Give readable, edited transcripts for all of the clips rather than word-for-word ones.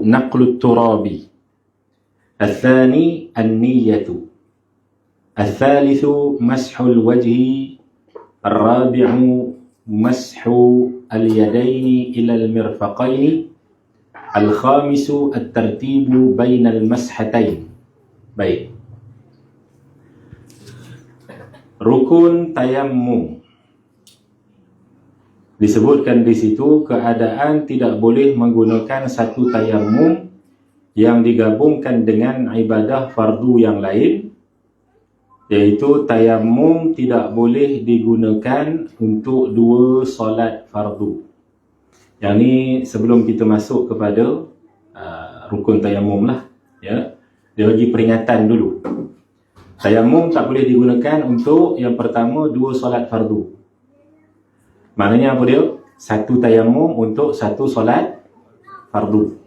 نقل التراب. الثاني النية. الثالث مسح الوجه. الرابع مسح اليدين إلى المرفقين. الخامس الترتيب بين المسحتين. Baik. Rukun tayammum. Disebutkan di situ keadaan tidak boleh menggunakan satu tayammum yang digabungkan dengan ibadah fardu yang lain, iaitu tayammum tidak boleh digunakan untuk dua solat fardu. Yang ni sebelum kita masuk kepada rukun tayammum lah, ya. Dia bagi peringatan dulu. Tayammum tak boleh digunakan untuk yang pertama dua solat fardu. Maknanya apa dia? Satu tayammum untuk satu solat fardu.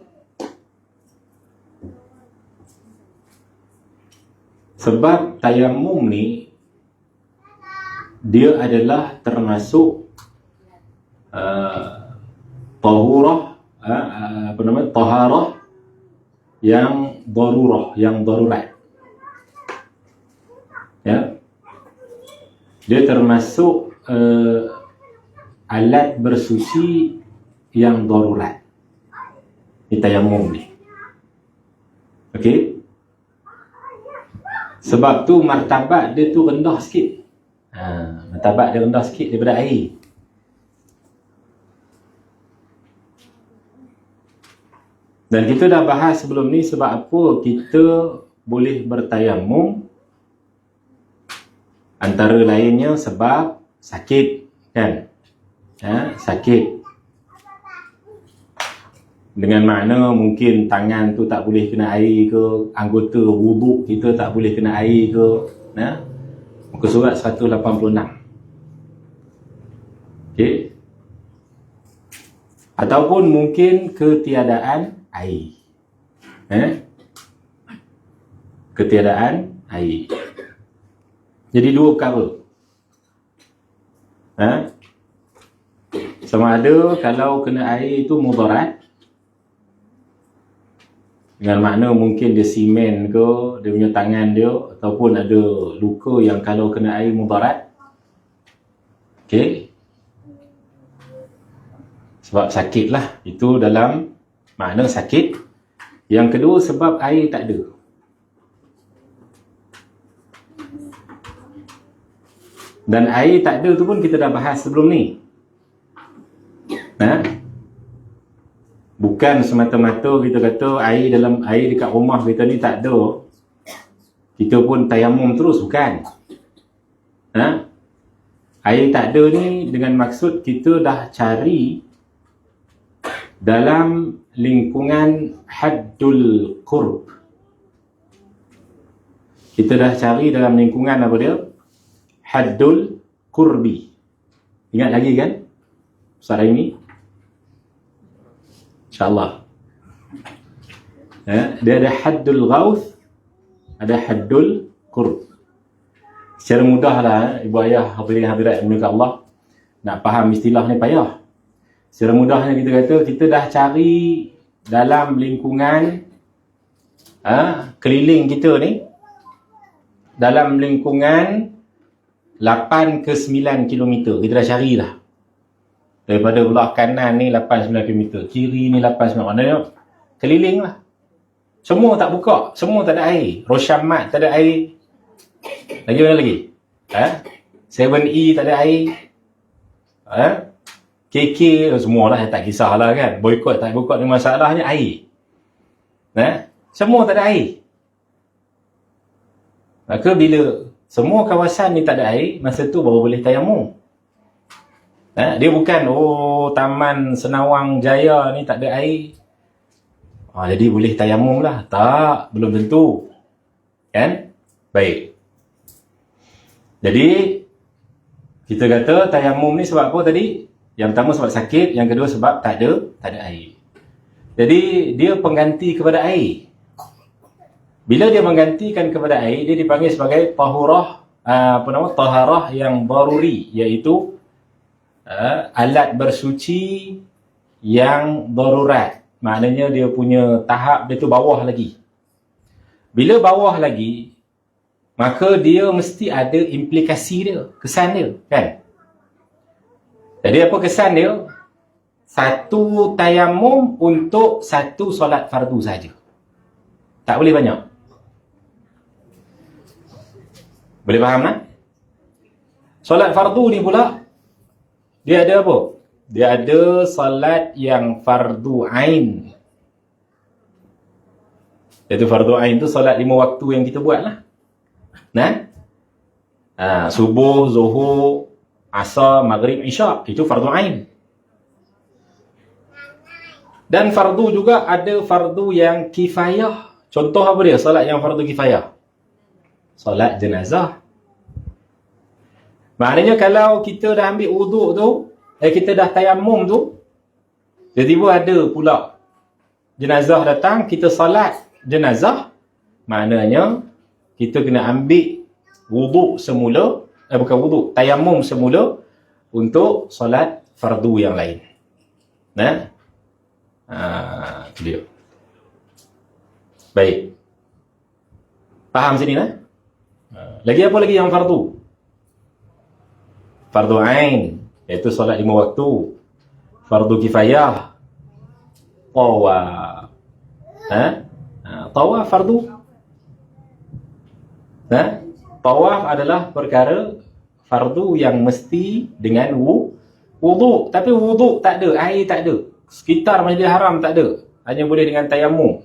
Sebab tayammum ni dia adalah termasuk tahurah, taharah yang darurah, yang darurat. Ya. Dia termasuk alat bersuci yang darurat. Ini tayammum ni. Okey. Sebab tu martabat dia tu rendah sikit. Martabat dia rendah sikit daripada air. Dan kita dah bahas sebelum ni sebab apa kita boleh bertayammum. Antara lainnya sebab sakit, kan? Sakit. Dengan makna mungkin tangan tu tak boleh kena air ke, anggota wuduk kita tak boleh kena air ke. Muka surat 186. Okey. Ataupun mungkin ketiadaan air. Ketiadaan air. Jadi dua perkara. Sama ada kalau kena air itu mudarat, dengan makna mungkin dia simen ke, dia punya tangan dia, ataupun ada luka yang kalau kena air mudarat. Okey. Sebab sakit lah. Itu dalam makna sakit. Yang kedua sebab air tak ada. Dan air tak ada tu pun kita dah bahas sebelum ni. Bukan semata-mata kita kata air dekat rumah kita ni tak ada, kita pun tayammum terus, bukan. Air tak ada ni dengan maksud kita dah cari dalam lingkungan haddul qurb. Kita dah cari dalam lingkungan apa dia? Haddul qurbi. Ingat lagi kan? Ustaz ini? InsyaAllah. Dia ada haddul ghauth, ada haddul qurb. Secara mudahlah ibu ayah hadirin yang Allah nak faham istilah ni payah. Secara mudahnya kita kata kita dah cari dalam lingkungan keliling kita ni, dalam lingkungan 8 ke 9 km kita dah cari dah. Daripada belah kanan ni 8-9 km, kiri ni 8-9, maknanya keliling lah. Semua tak buka, semua tak ada air. Roshamat tak ada air. Lagi mana lagi? 7E tak ada air. KK semua lah, tak kisahlah kan. Boykot tak boykot ni masalahnya air. Semua tak ada air. Maka bila semua kawasan ni tak ada air, masa tu baru boleh tayammum. Dia bukan Taman Senawang Jaya ni tak ada air, jadi boleh tayammum lah. Tak, belum tentu. Kan? Baik. Jadi kita kata tayammum ni sebab apa tadi? Yang pertama sebab sakit, yang kedua sebab tak ada air. Jadi dia pengganti kepada air. Bila dia menggantikan kepada air, dia dipanggil sebagai tahurah, taharah yang daruri, iaitu alat bersuci yang darurat. maknanya dia punya tahap dia tu bawah lagi. Bila bawah lagi, maka dia mesti ada implikasi dia, kesan dia, kan? Jadi apa kesan dia? Satu tayamum untuk satu solat fardu saja. Tak boleh banyak. Boleh faham tak? Solat fardu ni pula, dia ada apa? Dia ada solat yang fardu ain. Iaitu fardu ain tu solat 5 waktu yang kita buat lah. Subuh, zuhur, asar, maghrib, isyak. Itu fardu ain. Dan fardu juga ada fardu yang kifayah. Contoh apa dia? Solat yang fardu kifayah. Solat jenazah. Maknanya kalau kita dah ambil wuduk tu, kita dah tayamum tu, tiba-tiba ada pula jenazah datang, kita solat jenazah, maknanya kita kena ambil wuduk semula, bukan wuduk, tayamum semula untuk solat fardu yang lain. Itu dia. Baik. Faham sini lah? Lagi apa lagi yang fardu? Fardu ain, iaitu solat 5 waktu. Fardu kifayah, tawaf. Tawaf fardu. Tawaf adalah perkara fardu yang mesti dengan wuduk. Tapi wuduk tak ada, air tak ada. Sekitar Masjidil Haram tak ada. Hanya boleh dengan tayamum.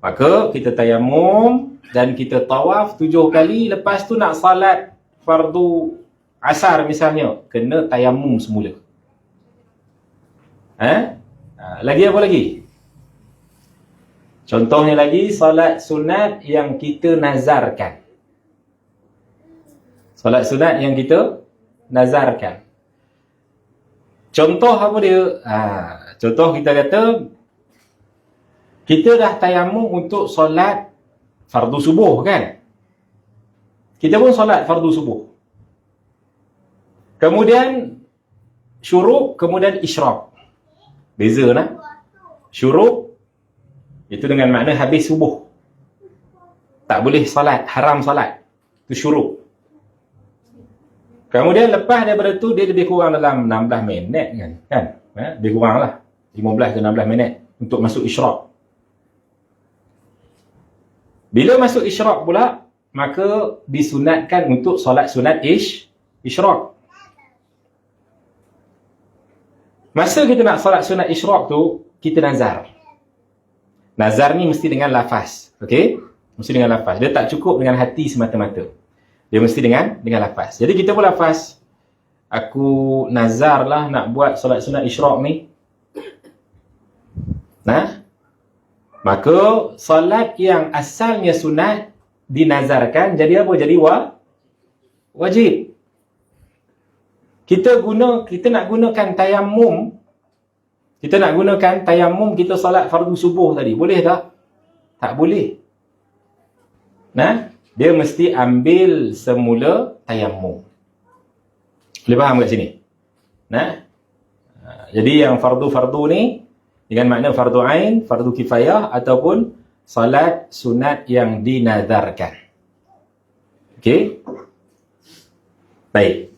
Maka kita tayamum dan kita tawaf 7 kali. Lepas tu nak salat fardu asar misalnya, kena tayamum semula. Lagi apa lagi? Contohnya lagi, salat sunat yang kita nazarkan. Salat sunat yang kita nazarkan. Contoh apa dia? Contoh kita kata, kita dah tayamum untuk solat fardu subuh, kan? Kita pun solat fardu subuh. Kemudian syuruk, kemudian isyraq. Beza nak? Syuruk itu dengan makna habis subuh. Tak boleh solat, haram solat. Itu syuruk. Kemudian lepas daripada tu, dia lebih kurang dalam 16 minit kan? Lebih kurang lah. 15 ke 16 minit untuk masuk isyraq. Bila masuk isyraq pula, maka disunatkan untuk solat sunat isyraq. Masa kita nak solat sunat isyraq tu, kita nazar. Nazar ni mesti dengan lafaz. Okey? Mesti dengan lafaz. Dia tak cukup dengan hati semata-mata. Dia mesti dengan lafaz. Jadi kita pun lafaz. Aku nazar lah nak buat solat sunat isyraq ni. Maka solat yang asalnya sunat dinazarkan jadi apa? Jadi wajib. Kita nak gunakan tayamum. Kita nak gunakan tayamum kita solat fardu subuh tadi. Boleh tak? Tak boleh. Dia mesti ambil semula tayamum. Boleh faham kat sini? Jadi yang fardu-fardu ni dengan makna fardu ain, fardu kifayah ataupun salat sunat yang dinazarkan. Okey? Baik.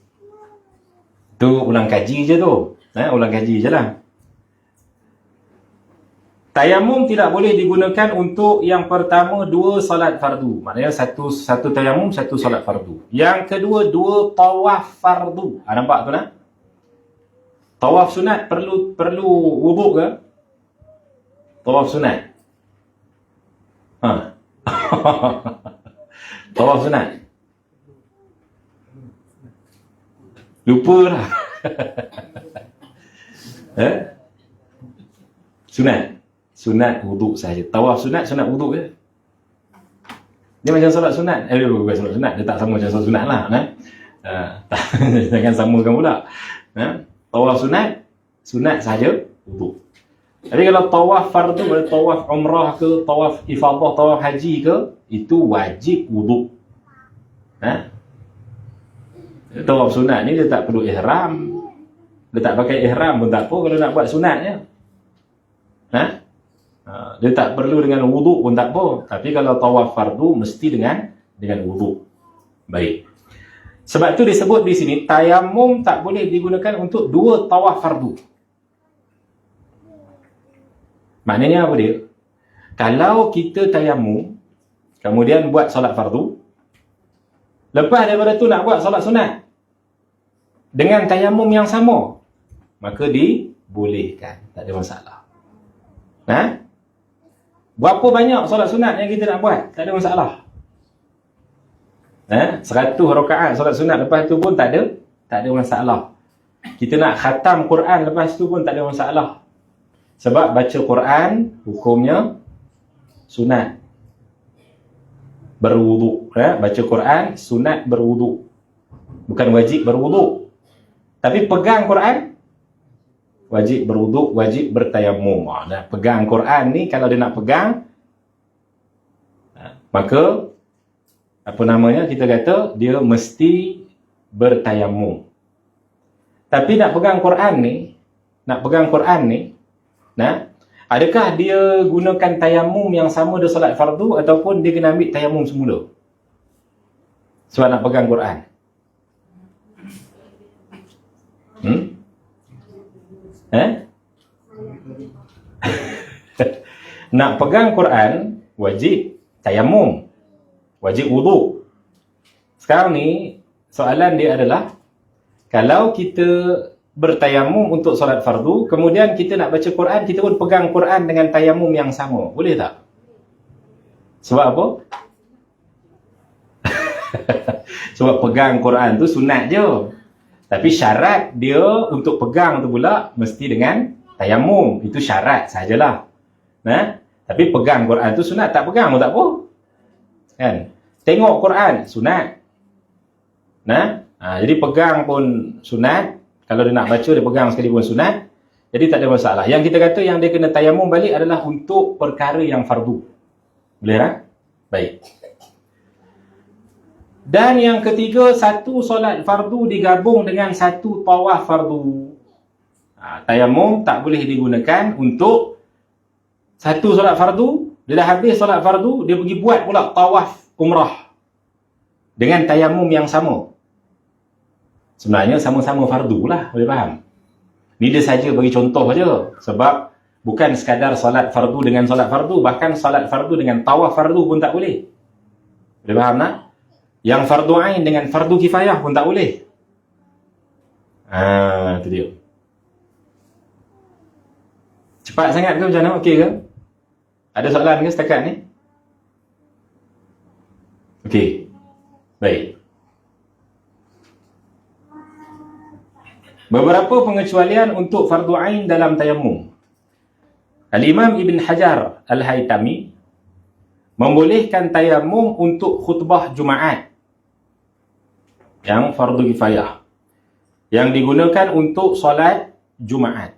Tu ulang kaji je tu. Ulang kaji je lah. Tayamum tidak boleh digunakan untuk yang pertama 2 solat fardu. Maknanya satu tayamum, 1 solat fardu. Yang kedua 2 tawaf fardu. Nampak tu nak? Tawaf sunat perlu wuduk ke? Tawaf sunat. Tawaf sunat. Lupa lah. Sunat wuduk saja. Tawaf sunat wuduk je. Dia macam solat sunat. Bukan solat sunat. Dia tak sama macam solat sunat lah. Jangan samakan pula. Tawaf sunat saja wuduk. Tapi kalau tawaf fardu, tawaf umrah ke, tawaf ifadah, tawaf haji ke, itu wajib wuduk. Tawaf sunat ni dia tak perlu ihram. Dia tak pakai ihram pun tak apa kalau nak buat sunatnya. Dia tak perlu dengan wuduk pun tak apa. Tapi kalau tawaf fardu mesti dengan wuduk. Baik. Sebab tu disebut di sini tayamum tak boleh digunakan untuk dua tawaf fardu. Maknanya apa dia? Kalau kita tayamum kemudian buat solat fardu, lepas daripada tu nak buat solat sunat dengan tayamum yang sama, maka dibolehkan, tak ada masalah. Berapa banyak solat sunat yang kita nak buat, tak ada masalah. 100 rakaat solat sunat lepas tu pun tak ada masalah. Kita nak khatam Quran lepas tu pun tak ada masalah. Sebab baca Quran hukumnya sunat berwuduk. Baca Quran sunat berwuduk, bukan wajib berwuduk. Tapi pegang Quran wajib berwuduk, wajib bertayamum. Pegang Quran ni kalau dia nak pegang, maka kita kata dia mesti bertayamum. Tapi nak pegang Quran ni, adakah dia gunakan tayamum yang sama dia solat fardu ataupun dia kena ambil tayamum semula sebab nak pegang Quran? Nak pegang Quran wajib tayamum, wajib wuduk. Sekarang ni soalan dia adalah, kalau kita bertayamum untuk solat fardu, kemudian kita nak baca Quran, kita pun pegang Quran dengan tayamum yang sama, boleh tak? Sebab apa? Sebab pegang Quran tu sunat je, tapi syarat dia untuk pegang tu pula mesti dengan tayamum. Itu syarat sajalah. Tapi pegang Quran tu sunat, tak pegang pun tak apa. Kan? Tengok Quran sunat. Jadi pegang pun sunat. Kalau dia nak baca, dia pegang sekali pun sunat. Jadi tak ada masalah. Yang kita kata yang dia kena tayamum balik adalah untuk perkara yang fardu. Boleh tak? Baik. Dan yang ketiga, satu solat fardu digabung dengan satu tawaf fardu. Tayamum tak boleh digunakan untuk satu solat fardu. Dia dah habis solat fardu, dia pergi buat pula tawaf umrah dengan tayamum yang sama. Sebenarnya sama-sama fardu lah, boleh faham? Ni dia saja bagi contoh saja. Sebab bukan sekadar solat fardu dengan solat fardu, bahkan solat fardu dengan tawaf fardu pun tak boleh. Boleh faham tak? Yang fardu ain dengan fardu kifayah pun tak boleh. Itu dia. Cepat sangat ke macam mana? Okey ke? Ada soalan ke setakat ni? Okey. Baik. Beberapa pengecualian untuk fardu ain dalam tayamum. Al-Imam Ibn Hajar Al-Haytami membolehkan tayamum untuk khutbah Jumaat yang fardu kifayah, yang digunakan untuk solat Jumaat.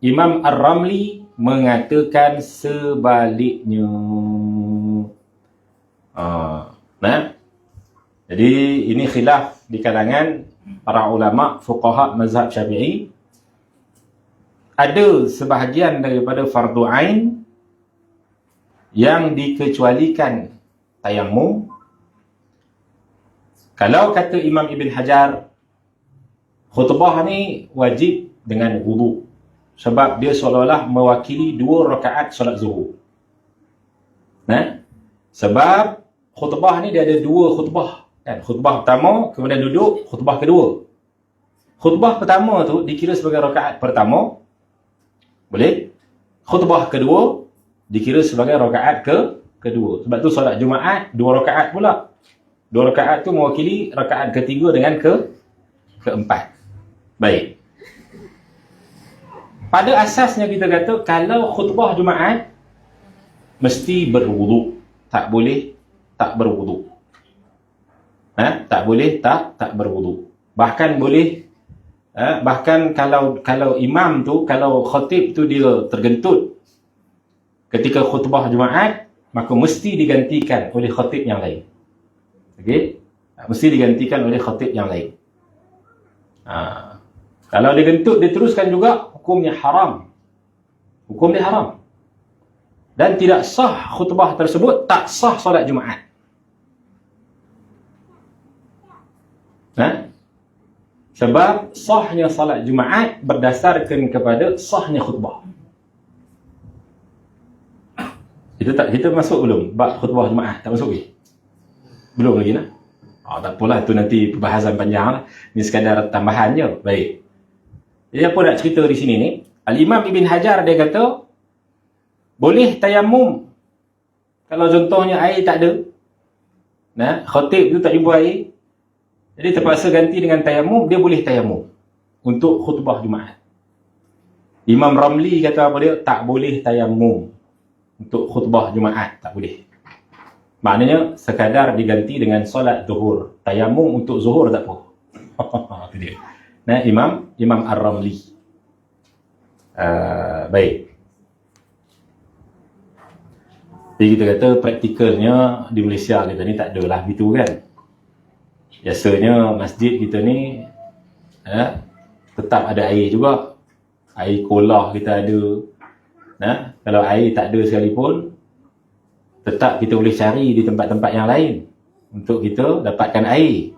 Imam Ar-Ramli mengatakan sebaliknya. Jadi ini khilaf di kalangan para ulama fuqaha mazhab Syafi'i. Ada sebahagian daripada fardu ain yang dikecualikan tayamum. Kalau kata Imam Ibn Hajar, khutbah ni wajib dengan wudu, sebab dia seolah-olah mewakili 2 rakaat solat zuhur. Sebab khutbah ni dia ada 2 khutbah. Khutbah pertama, kemudian duduk, khutbah kedua. Khutbah pertama tu dikira sebagai rakaat pertama, boleh. Khutbah kedua dikira sebagai rakaat kedua. Sebab tu solat Jumaat 2 rakaat pula. 2 rakaat tu mewakili rakaat ketiga dengan keempat. Baik. Pada asasnya kita kata kalau khutbah Jumaat mesti berwuduk, tak boleh tak berwuduk. Tak boleh tak berwuduk. Bahkan boleh bahkan kalau imam tu, kalau khatib tu dia tergentut ketika khutbah Jumaat, maka mesti digantikan oleh khatib yang lain. Okey? Mesti digantikan oleh khatib yang lain. Kalau dia gentut, dia teruskan juga, hukumnya haram. Hukum dia haram. dan tidak sah khutbah tersebut, tak sah solat Jumaat. Sebab sahnya solat Jumaat berdasarkan kepada sahnya khutbah. Itu tak, kita masuk belum? Bab khutbah Jumaat tak masuk lagi? Belum lagi nak? Tak apalah, itu nanti perbahasan panjang lah. Ini sekadar tambahan je. Baik. Jadi apa nak cerita di sini ni? Al-Imam Ibn Hajar dia kata boleh tayamum kalau contohnya air tak ada. Khatib tu tak jumpa air, jadi terpaksa ganti dengan tayamum. Dia boleh tayamum untuk khutbah Jumaat. Imam Ramli kata apa dia? Tak boleh tayamum untuk khutbah Jumaat, tak boleh. Maknanya sekadar diganti dengan solat zuhur. Tayamum untuk zuhur tak apa. Itu dia. Imam Ar-Ramli. Baik. Jadi kita kata praktikalnya di Malaysia kita ni tak adalah begitu kan. Biasanya masjid kita ni tetap ada air juga. Air kolah kita ada. Kalau air tak ada sekalipun, tetap kita boleh cari di tempat-tempat yang lain untuk kita dapatkan air.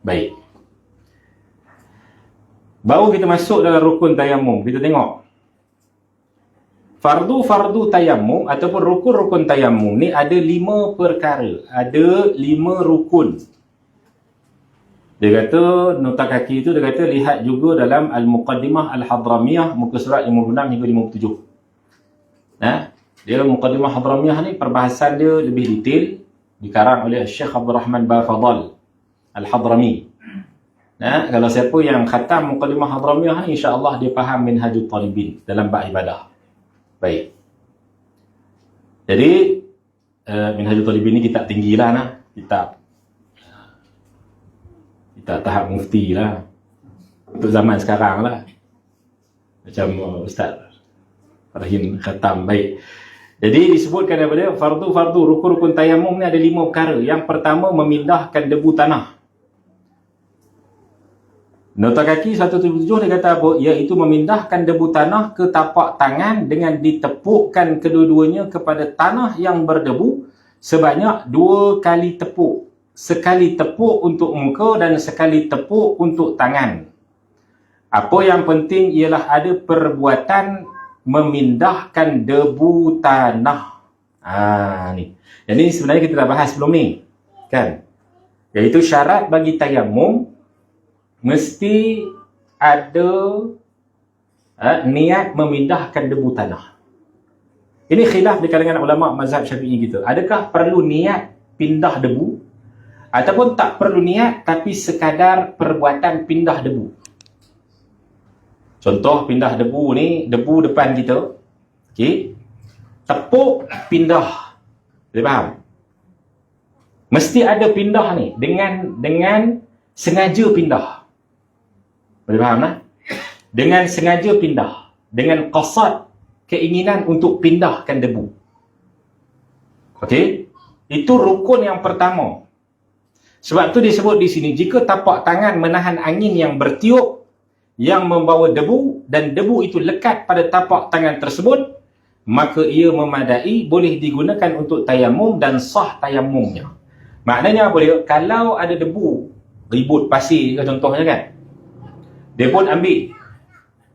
Baik. Baru kita masuk dalam rukun tayamum. Kita tengok fardu tayamum ataupun rukun-rukun tayamum ni ada 5 perkara. Ada 5 rukun. Dia kata, nota kaki itu dia kata lihat juga dalam Al-Muqaddimah Al-Hadramiyah muka surat 56 hingga 57. Dia Muqaddimah Hadramiyah ni perbahasan dia lebih detail, dikarang oleh Syekh Abdul Rahman Bafadal Al-Hadrami. Kalau siapa yang khatam Muqaddimah Hadramiyah ni, insya-Allah dia faham Minhajul Talibin dalam bab ibadah. Baik. Jadi Minhajul Talibin ni kitab tinggilah nah, kitab tahap mufti lah untuk zaman sekarang lah. Macam Ustaz Rahim khatam. Baik. Jadi disebutkan daripada fardu, rukun-rukun tayamum ni ada 5 perkara. Yang pertama, memindahkan debu tanah. Nota kaki 177 dia kata apa? Iaitu memindahkan debu tanah ke tapak tangan dengan ditepukkan kedua-duanya kepada tanah yang berdebu sebanyak 2 kali tepuk. Sekali tepuk untuk muka dan sekali tepuk untuk tangan. Apa yang penting ialah ada perbuatan memindahkan debu tanah. Ni. Jadi sebenarnya kita dah bahas sebelum ni. Kan? Iaitu syarat bagi tayamum mesti ada niat memindahkan debu tanah. Ini khilaf di kalangan ulama mazhab Syafi'i kita. Adakah perlu niat pindah debu ataupun tak perlu niat tapi sekadar perbuatan pindah debu? Contoh pindah debu ni, debu depan kita. Okey. Tepuk pindah. Boleh faham? Mesti ada pindah ni dengan sengaja pindah. Boleh faham tak? Dengan sengaja pindah, dengan qasad, keinginan untuk pindahkan debu. Okey? Itu rukun yang pertama. Sebab tu disebut di sini, jika tapak tangan menahan angin yang bertiup yang membawa debu dan debu itu lekat pada tapak tangan tersebut, maka ia memadai, boleh digunakan untuk tayamum dan sah tayamumnya. Maknanya apa dia? Kalau ada debu, ribut pasir ke contohnya kan, dia pun ambil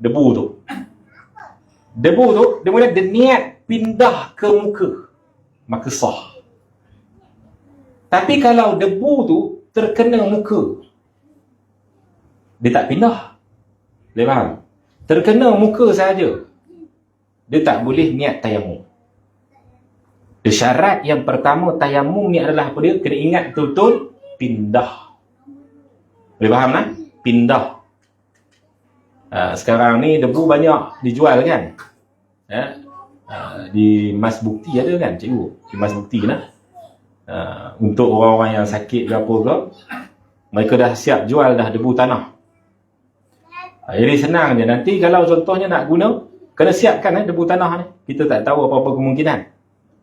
debu tu. Debu tu, dia mula dia niat pindah ke muka, maka sah. Tapi kalau debu tu terkena muka, dia tak pindah. Boleh faham? Terkena muka saja, dia tak boleh niat tayamum. Syarat yang pertama tayamum ni adalah apa dia? Kena ingat betul-betul pindah. Boleh faham tak? Pindah. Sekarang ni debu banyak dijual kan? Di Mas Bukti ada kan cikgu? Di Mas Bukti kan? Untuk orang-orang yang sakit ke apa ke, mereka dah siap jual dah debu tanah. Jadi senang je. Nanti kalau contohnya nak guna, kena siapkan debu tanah ni. Kita tak tahu apa-apa kemungkinan.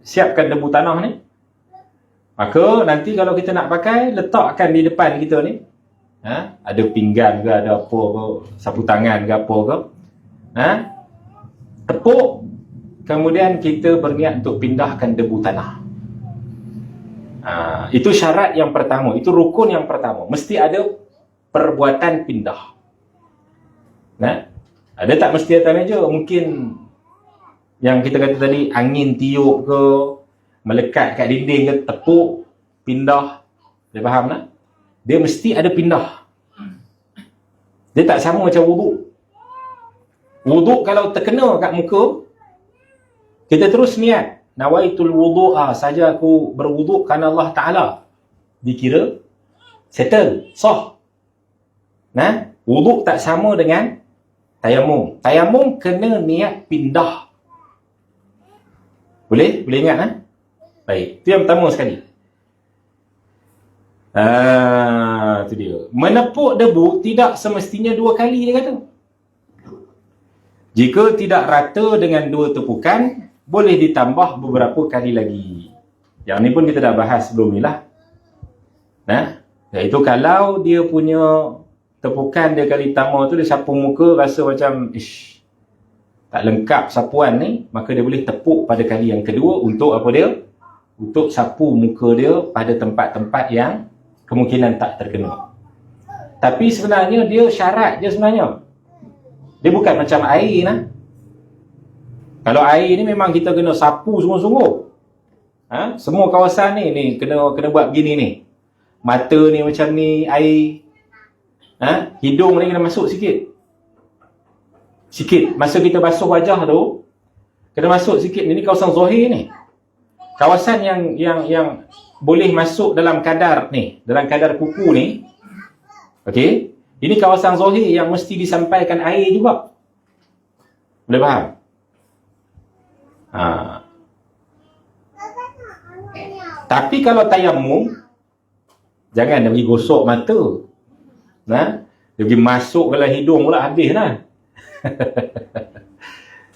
Siapkan debu tanah ni. Maka nanti kalau kita nak pakai, letakkan di depan kita ni. Ada pinggan ke, ada apa ke, sapu tangan ke apa ke. Tepuk kemudian kita berniat untuk pindahkan debu tanah. Itu syarat yang pertama, itu rukun yang pertama. Mesti ada perbuatan pindah. Nah, ada tak mesti atas meja? Mungkin yang kita kata tadi, angin tiup ke, melekat kat dinding ke, tepuk, pindah. Dia faham tak? Dia mesti ada pindah. Dia tak sama macam wuduk. Wuduk kalau terkena kat muka, kita terus niat, nawaitul wudu'a, saja aku berwuduk kerana Allah Ta'ala. Dikira settle, sah. Nah, wuduk tak sama dengan tayamum. Tayamum kena niat pindah. Boleh? Boleh ingat? Baik, itu yang pertama sekali. Itu dia. Menepuk debu tidak semestinya 2 kali, dia kata. Jika tidak rata dengan 2 tepukan, boleh ditambah beberapa kali lagi. Yang ni pun kita dah bahas sebelum ni lah. Iaitu kalau dia punya tepukan dia kali pertama tu, dia sapu muka rasa macam tak lengkap sapuan ni, maka dia boleh tepuk pada kali yang kedua untuk apa dia? Untuk sapu muka dia pada tempat-tempat yang kemungkinan tak terkena. Tapi sebenarnya dia syarat je sebenarnya. Dia bukan macam air lah. Kalau air ni memang kita kena sapu sungguh-sungguh. Semua kawasan ni kena buat begini ni. Mata ni macam ni, air. Hidung ni kena masuk sikit. Sikit. Masa kita basuh wajah tu, kena masuk sikit. Ini kawasan zahir ni. Kawasan yang boleh masuk dalam kadar ni, dalam kadar kuku ni. Okey. Ini kawasan zahir yang mesti disampaikan air juga. Boleh faham? Tapi kalau tayamum, jangan dia pergi gosok mata. Dia pergi masuk dalam hidung pula, habis lah.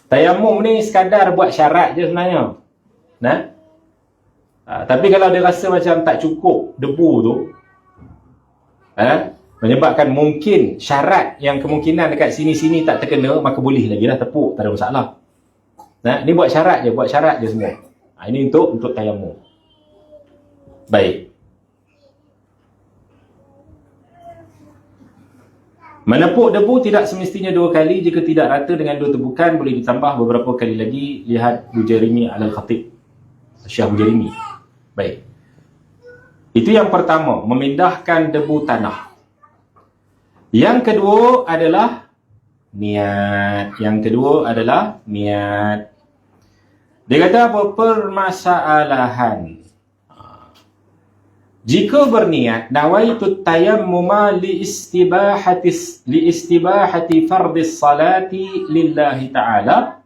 Tayamum ni sekadar buat syarat je sebenarnya. Tapi kalau dia rasa macam tak cukup debu tu, menyebabkan mungkin syarat yang kemungkinan dekat sini-sini tak terkena, maka boleh lagi lah tepuk, tak ada masalah. Ni buat syarat je semua. Ini untuk tayamum. Baik. Menepuk debu tidak semestinya 2 kali. Jika tidak rata dengan 2 tepukan, boleh ditambah beberapa kali lagi. Lihat Bujairimi Al-Khatib, Syekh Bujairimi. Baik. Itu yang pertama, memindahkan debu tanah. Yang kedua adalah niat. Dia kata apa? Permasalahan. Jika berniat, nawaitu tayammuma li istibahati fardhis salati lillahi ta'ala.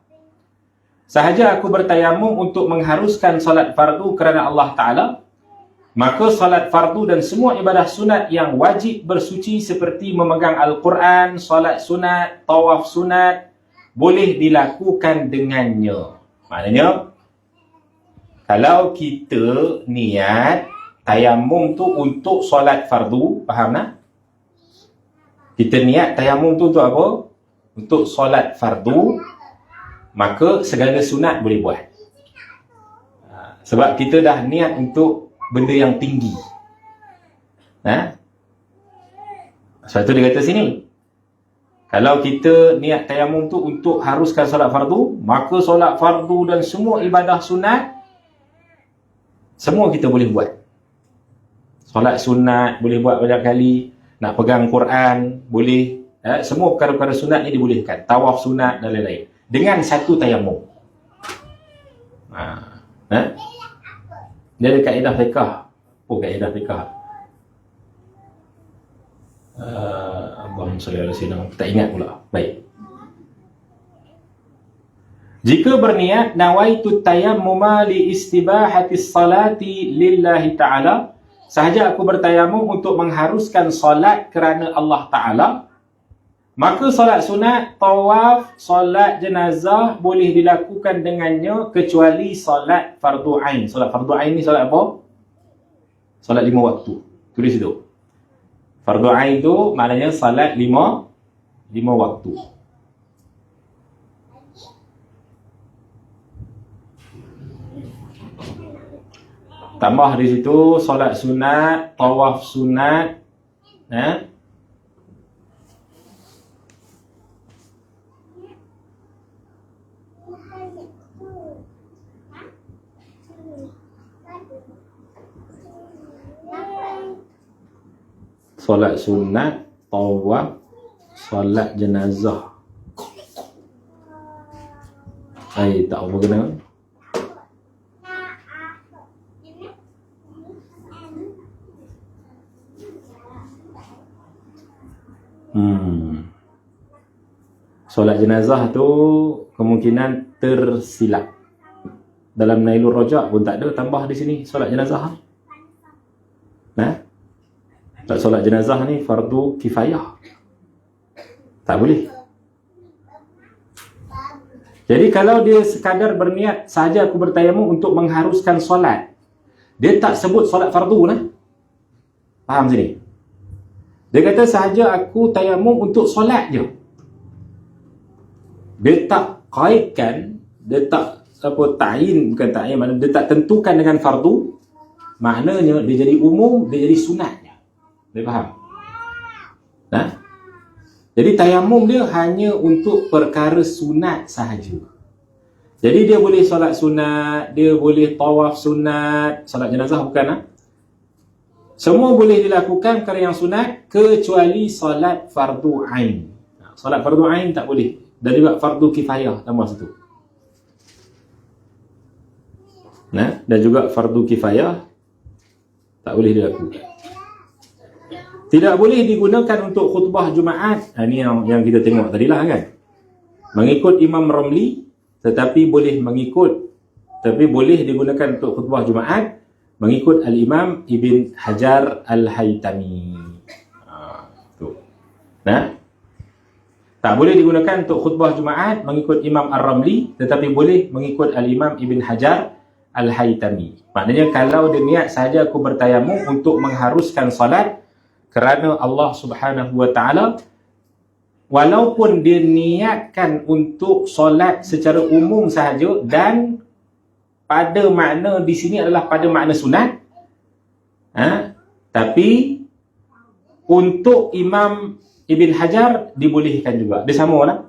Sahaja aku bertayamum untuk mengharuskan salat fardu kerana Allah Ta'ala, maka salat fardu dan semua ibadah sunat yang wajib bersuci seperti memegang Al-Quran, salat sunat, tawaf sunat, boleh dilakukan dengannya. Maknanya, kalau kita niat tayamum tu untuk solat fardu, faham tak? Kita niat tayamum tu untuk apa? Untuk solat fardu, maka segala sunat boleh buat. Sebab kita dah niat untuk benda yang tinggi. Sebab tu dia kata sini, kalau kita niat tayamum tu untuk haruskan solat fardu, maka solat fardu dan semua ibadah sunat, semua kita boleh buat. Solat sunat boleh buat banyak kali, nak pegang Quran boleh, semua perkara-perkara sunat ni dibolehkan, tawaf sunat dan lain-lain, dengan satu tayamum. Dia ada kaedah fiqah. Kaedah fiqah. Allahumma salli ala sayyidina, tak ingat pula. Baik. Jika berniat nawaitu tayammuma li istibahati salati lillahi ta'ala, sahaja aku bertayamum untuk mengharuskan solat kerana Allah Ta'ala, maka solat sunat, tawaf, solat jenazah boleh dilakukan dengannya kecuali solat fardu ain. Solat fardu ain ni solat apa? Solat 5 waktu. Tulis itu. Fardu ain tu maknanya solat 5 waktu. Tambah di situ solat sunat, tawaf sunat, solat sunat, tawaf, solat jenazah. Tak apa kena. Solat jenazah tu kemungkinan tersilap. Dalam Nailul Rajak pun tak ada tambah di sini solat jenazah. Solat jenazah ni fardu kifayah. Tak boleh. Jadi kalau dia sekadar berniat sahaja aku bertayamum untuk mengharuskan solat, dia tak sebut solat fardu lah. Faham sini? Dia kata sahaja aku tayamum untuk solat je. Dia tak kaitkan, dia tak tayin, bukan tayin, maknanya dia tak tentukan dengan fardu. Maknanya dia jadi umum, dia jadi sunat. Dia faham? Jadi tayamum dia hanya untuk perkara sunat sahaja. Jadi dia boleh solat sunat, dia boleh tawaf sunat, solat jenazah bukan semua boleh dilakukan perkara yang sunat kecuali solat fardu ain. Solat fardu ain tak boleh. Dan juga fardu kifayah tambah situ. Dan juga fardu kifayah tak boleh dilakukan. Tidak boleh digunakan untuk khutbah Jumaat. Ini yang kita tengok tadilah kan. Mengikut Imam Ramli, tapi boleh digunakan untuk khutbah Jumaat mengikut Al-Imam Ibn Hajar Al-Haytami. Tak boleh digunakan untuk khutbah Jumaat mengikut Imam Ar-Ramli, tetapi boleh mengikut Al-Imam Ibn Hajar Al-Haytami. Maknanya kalau dia niat sahaja aku bertayamum untuk mengharuskan salat kerana Allah Subhanahu Wa Taala, walaupun dia niatkan untuk solat secara umum sahaja dan pada makna di sini adalah pada makna sunat, tapi untuk Imam Ibn Hajar dibolehkan juga. Dia sama lah.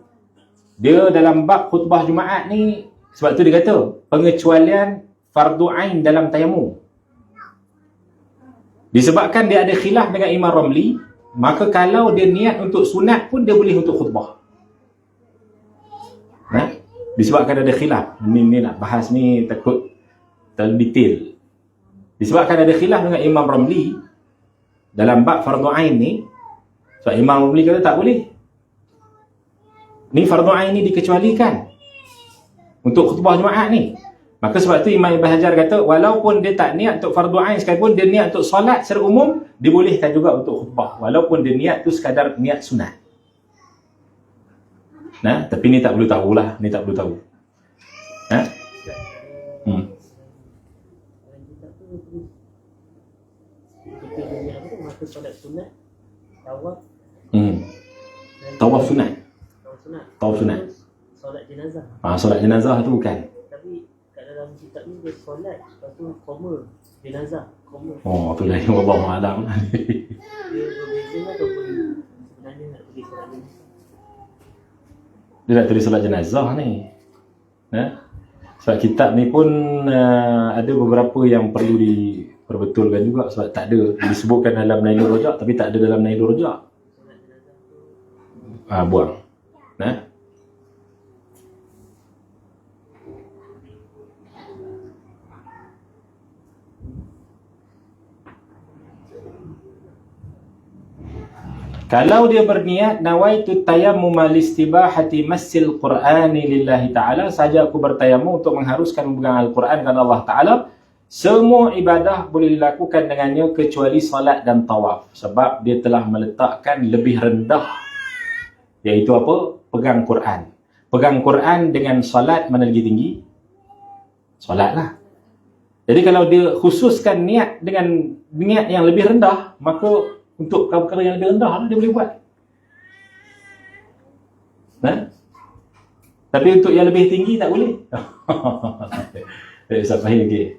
Dia dalam bab khutbah Jumaat ni, sebab tu dia kata pengecualian fardu ain dalam tayamum. Disebabkan dia ada khilaf dengan Imam Ramli, maka kalau dia niat untuk sunat pun dia boleh untuk khutbah. Disebabkan ada khilaf. Ni nak bahas ni takut terlalu detail. Disebabkan ada khilaf dengan Imam Ramli dalam bab fardu ain ni, sebab Imam Ramli kata tak boleh. Ni fardu ain ni dikecualikan untuk khutbah Jumaat ni. Maka sebab tu Imam Ibn Hajar kata walaupun dia tak niat untuk fardu ain sekalipun, dia niat untuk solat secara umum, dibolehkan juga untuk khutbah walaupun dia niat tu sekadar niat sunat. Tapi ni tak perlu tahulah, ni tak perlu tahu. Maka solat sunat, tawaf. Tawaf sunat. Tawaf sunat. Solat jenazah. Solat jenazah tu bukan. Tapi kat dalam kitab ni dia solat, lepas tu koma jenazah, koma. Tu lain Allah Alam. Dia berbeza ataupun sebenarnya nak tulis solat jenazah? Dia nak tulis solat jenazah ni. Sebab kitab ni pun ada beberapa yang perlu diperbetulkan juga, sebab tak ada disebutkan dalam Nailul Rajak tapi tak ada dalam Nailul Rajak. Buang. Kalau dia berniat nawaitu tayammum listibahati massil Qur'ani lillahi ta'ala, saja aku bertayamum untuk mengharuskan memegang Al-Quran dan Allah Ta'ala, semua ibadah boleh dilakukan dengannya kecuali salat dan tawaf, sebab dia telah meletakkan lebih rendah, iaitu apa? Pegang Quran. Pegang Quran dengan salat mana lebih tinggi? Salat lah. Jadi kalau dia khususkan niat dengan niat yang lebih rendah, maka untuk perkara yang lebih rendah dia boleh buat. Tapi untuk yang lebih tinggi tak boleh. Tak usah faham lagi.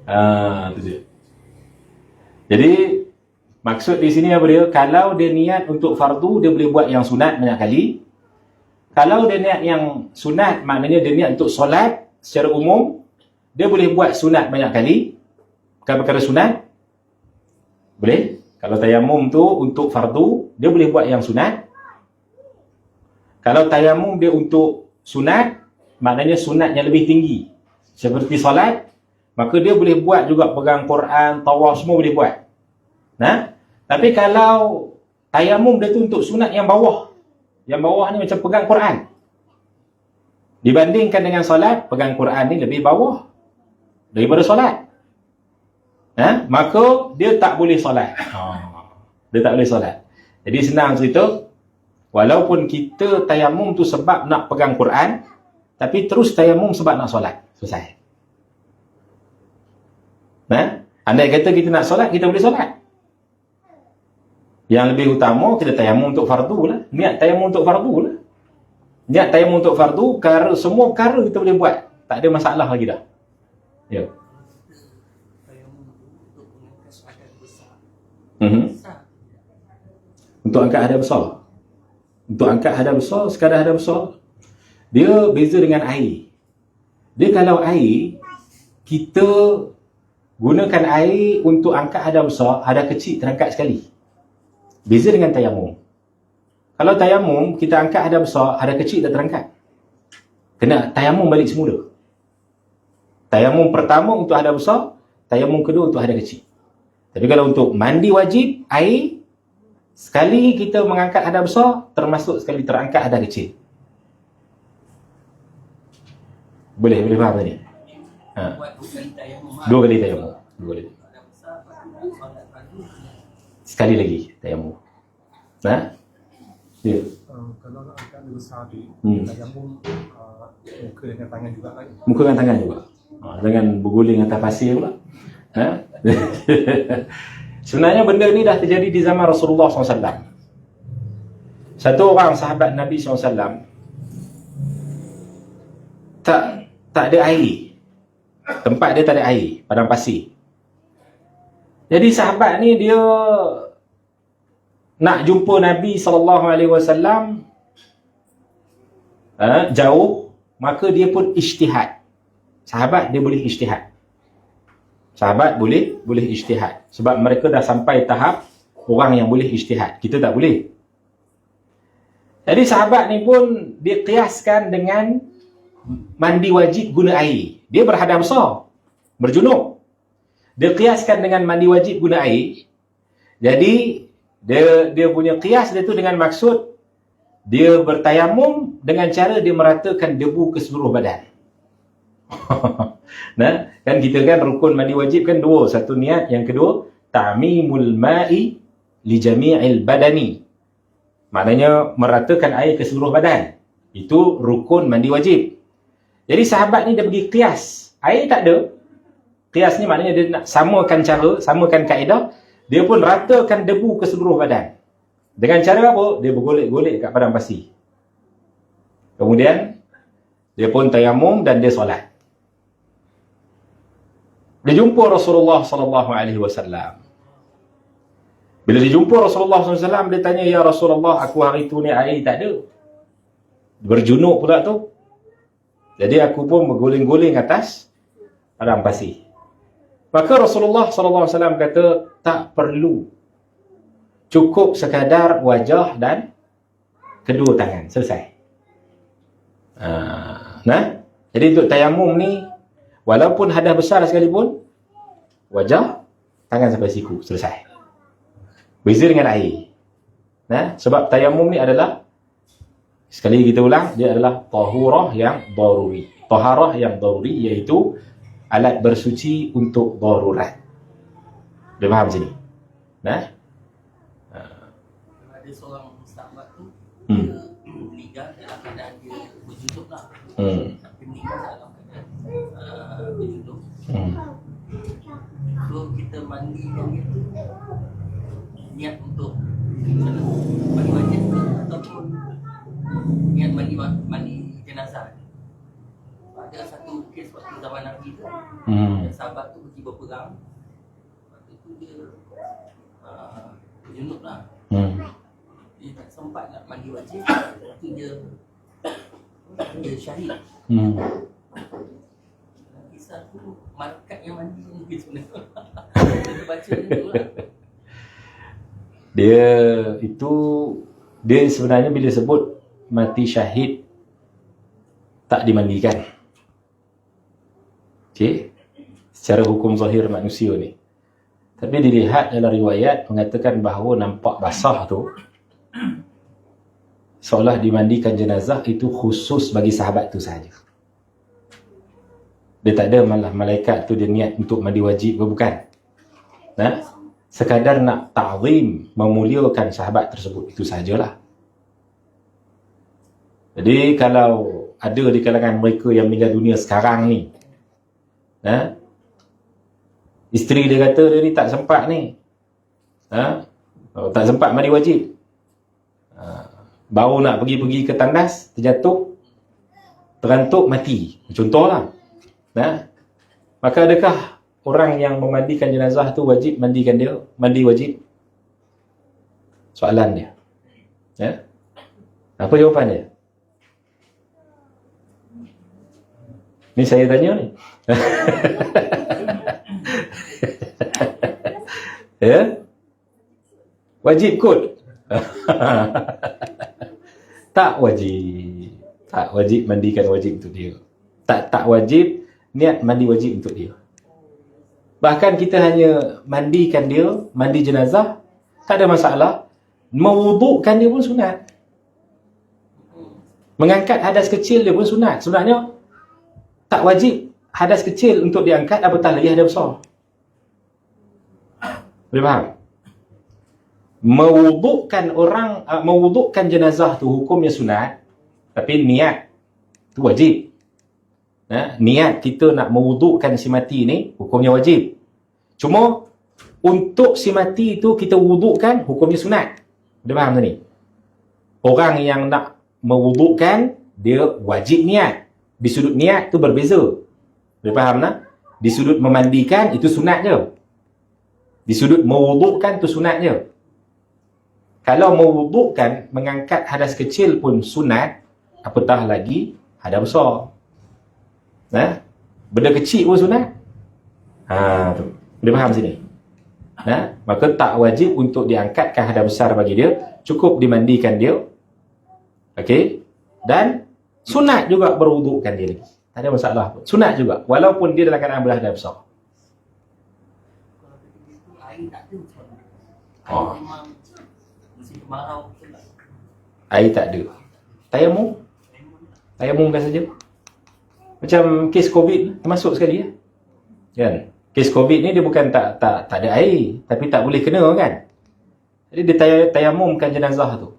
Tu dia. Jadi maksud di sini apa dia? Kalau dia niat untuk fardu, dia boleh buat yang sunat banyak kali. Kalau dia niat yang sunat, maknanya dia niat untuk solat secara umum, dia boleh buat sunat banyak kali. Perkara-perkara sunat boleh. Kalau tayamum tu untuk fardu, dia boleh buat yang sunat. Kalau tayamum dia untuk sunat, maknanya sunat yang lebih tinggi, seperti solat, maka dia boleh buat juga pegang Quran, tawaf, semua boleh buat. Nah, tapi kalau tayamum dia tu untuk sunat yang bawah. Yang bawah ni macam pegang Quran. Dibandingkan dengan solat, pegang Quran ni lebih bawah daripada solat. Maka dia tak boleh solat. Dia tak boleh solat. Jadi senang cerita, walaupun kita tayamum tu sebab nak pegang Quran, tapi terus tayamum sebab nak solat. Selesai. Andai kata kita nak solat, kita boleh solat. Yang lebih utama, kita tayamum untuk fardu lah. Niat tayamum untuk fardu lah. Niat tayamum untuk fardu, semua perkara kita boleh buat. Tak ada masalah lagi dah. Ya. Untuk angkat hadap besar. Untuk angkat hadap besar, sekadar hadap besar, dia beza dengan air. Dia kalau air, kita gunakan air untuk angkat hadap besar, hadap kecil terangkat sekali. Beza dengan tayamum. Kalau tayamum, kita angkat hadap besar, hadap kecil tak terangkat. Kena tayamum balik semula. Tayamum pertama untuk hadap besar, tayamum kedua untuk hadap kecil. Tapi kalau untuk mandi wajib, air, sekali kita mengangkat hadap besar, termasuk sekali terangkat hadap kecil. Boleh faham tadi? Dua kali tayamum. Sekali lagi tayamum. Ya. Kalau nak angkat lebih besar tu, tayamum muka dengan tangan juga kan? Muka dengan tangan juga. Jangan berguling atas pasir pula. Sebenarnya benda ni dah terjadi di zaman Rasulullah SAW. Satu orang sahabat Nabi SAW tak ada air. Tempat dia tak ada air, padang pasir. Jadi sahabat ni dia nak jumpa Nabi SAW jauh, maka dia pun ijtihad. Sahabat dia boleh ijtihad. Sahabat boleh ijtihad. Sebab mereka dah sampai tahap orang yang boleh ijtihad. Kita tak boleh. Jadi sahabat ni pun dia kiaskan dengan mandi wajib guna air. Dia berhadap besar, berjunub. Dia kiaskan dengan mandi wajib guna air. Jadi dia punya kias dia tu dengan maksud dia bertayamum dengan cara dia meratakan debu ke seluruh badan. Kan kita kan rukun mandi wajib kan dua. Satu niat, yang kedua ta'mimul ma'i li jami'il badani. Maknanya meratakan air ke seluruh badan. Itu rukun mandi wajib. Jadi sahabat ni dia pergi kias. Air tak ada. Kias ni maknanya dia nak samakan cara, samakan kaedah. Dia pun ratakan debu ke seluruh badan. Dengan cara apa? Dia bergolek-golek kat padang pasir. Kemudian dia pun tayamum dan dia solat. Dia jumpa Rasulullah SAW. Bila dia jumpa Rasulullah SAW, dia tanya, "Ya Rasulullah, aku hari tu ni air tak ada. Berjunub pula tu. Jadi aku pun berguling-guling atas padang pasir." Maka Rasulullah SAW kata, tak perlu. Cukup sekadar wajah dan kedua tangan. Selesai. Jadi untuk tayamum ni, walaupun hadas besar sekalipun, wajah, tangan sampai siku. Selesai. Beza dengan air. Sebab tayamum ni adalah, sekali kita ulang, dia adalah tahurah yang daruri. Taharah yang daruri, iaitu alat bersuci untuk darurat. Dia faham sini? Ada seorang sahabat tu, dia meninggal dalam keadaan dia berjunub lah. Tapi meninggal dalam keadaan berjunub. So kita mandikan itu niat untuk mandi wajib ke ataupun niat mandi jenazah. Ada satu kes waktu zaman Nabi tu. Sahabat tu pergi berperang. Waktu tu dia junub lah. Dia tak sempat nak mandi wajib. Waktu dia syahid. Kisah tu malaikat yang mandi ni sebenarnya. Kita baca dulu lah. Dia sebenarnya bila sebut mati syahid tak dimandikan. Okey. Secara hukum zahir manusia ni. Tapi dilihat dalam riwayat mengatakan bahawa nampak basah tu seolah dimandikan jenazah itu khusus bagi sahabat tu sahaja. Dia tak ada malah malaikat tu dia niat untuk mandi wajib, bukan. Sekadar nak ta'zim, memuliakan sahabat tersebut, itu sahajalah. Jadi kalau ada di kalangan mereka yang meninggal dunia sekarang ni, isteri dia kata dia ni tak sempat ni, tak sempat mandi wajib, baru nak pergi ke tandas, terjatuh, terantuk, mati, contohlah. Maka adakah orang yang memandikan jenazah tu wajib mandikan dia, mandi wajib? Soalan dia. Apa jawapan dia? Ni saya tanya ni. Wajib kot? Tak wajib. Tak wajib mandikan wajib untuk dia. Tak wajib niat mandi wajib untuk dia. Bahkan kita hanya mandikan dia, mandi jenazah, tak ada masalah. Mewudukkan dia pun sunat. Mengangkat hadas kecil dia pun sunat. Sebenarnya tak wajib hadas kecil untuk diangkat, apatah lagi hadas besar. Boleh faham? Mewudukkan jenazah tu hukumnya sunat, tapi niat tu wajib. Niat kita nak mewudukkan si mati ni hukumnya wajib. Cuma untuk si mati tu kita wudukkan hukumnya sunat. Boleh faham tu ni? Orang yang nak mewudukkan dia wajib niat. Di sudut niat tu berbeza. Boleh faham tak? Di sudut memandikan itu sunat je. Di sudut mewudukkan tu sunat je. Kalau mewudukkan, mengangkat hadas kecil pun sunat, apatah lagi hadas besar. Benda kecil pun sunat. Tu. Boleh faham sini? Maka tak wajib untuk diangkatkan hadas besar bagi dia, cukup dimandikan dia. Okey? Dan sunat juga berwudukkan dia lagi. Tak ada masalah pun. Sunat juga, walaupun dia dalam keadaan berhadas besar. Kalau begitu air tak ada macam mana? Air memang musim kemarau betul tak? Air tak ada. Tayamum kan saja. Macam kes COVID ni, termasuk sekali ya. Kan? Kes COVID ni dia bukan tak ada air, tapi tak boleh kena kan. Jadi dia tayamumkan jenazah tu.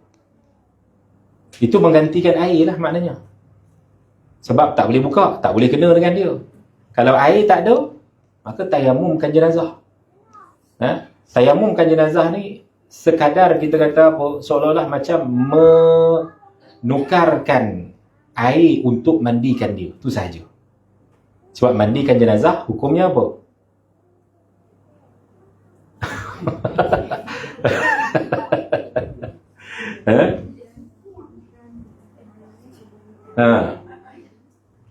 Itu menggantikan air lah maknanya. Sebab tak boleh buka, tak boleh kena dengan dia. Kalau air tak ada, maka tayamumkan jenazah. Tayamumkan jenazah ni sekadar kita kata apa, seolah-olah macam menukarkan air untuk mandikan dia. Itu sahaja. Sebab mandikan jenazah hukumnya apa?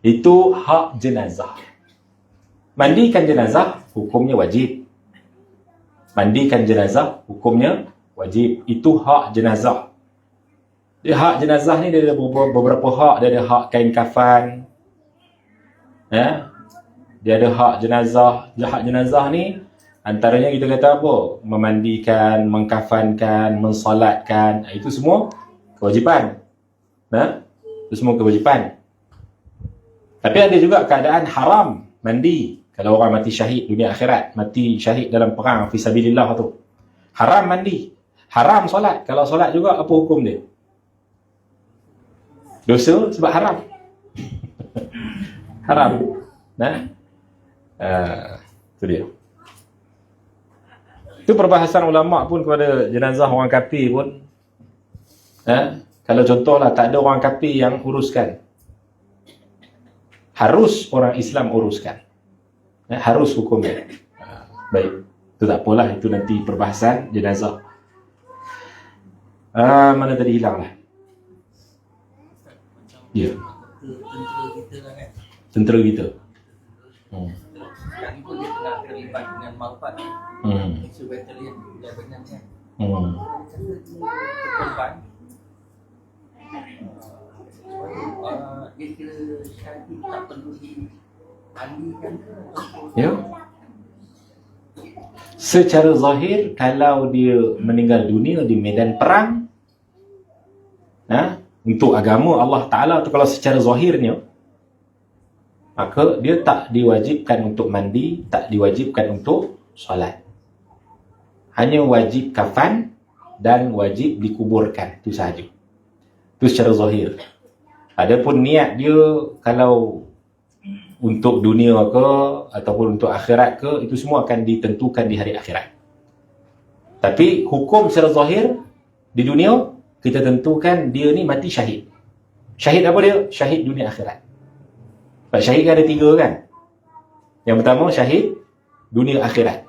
Itu hak jenazah. Mandikan jenazah hukumnya wajib. Mandikan jenazah hukumnya wajib. Itu hak jenazah. Hak jenazah ni dia ada beberapa hak. Dia ada hak kain kafan. Dia ada hak jenazah. Hak jenazah ni antaranya kita kata apa? Memandikan, mengkafankan, mensolatkan. Itu semua kewajipan. Itu semua kewajipan. Tapi ada juga keadaan haram mandi. Kalau orang mati syahid dunia akhirat, mati syahid dalam perang fisabilillah tu, haram mandi, haram solat. Kalau solat juga apa hukum dia? Dosa sebab haram. Haram. Itu dia. Itu perbahasan ulama pun kepada jenazah orang kafir pun. Kalau contohlah tak ada orang kafir yang uruskan. harus orang Islam uruskan. Harus hukumnya. Baik, itu tak apalah, itu nanti perbahasan jenazah. Mana tadi hilang lah? Ya. Tentera kita lah kan. Tentera kita. Sekarang pun dia tengah terlibat dengan Malpat. Musuh batalion Lebanon kan. Korban. Dia kira syahid tak perlu dimandikan ke? Ya. Secara zahir, kalau dia meninggal dunia di medan perang, untuk agama Allah Ta'ala tu, kalau secara zahirnya, maka dia tak diwajibkan untuk mandi, tak diwajibkan untuk solat. Hanya wajib kafan dan wajib dikuburkan, itu sahaja. Itu secara zahir. Adapun niat dia, kalau untuk dunia ke ataupun untuk akhirat ke, itu semua akan ditentukan di hari akhirat. Tapi hukum secara zahir di dunia, kita tentukan dia ni mati syahid. Syahid apa dia? Syahid dunia akhirat. Sebab syahid kan ada 3 kan. Yang pertama syahid dunia akhirat.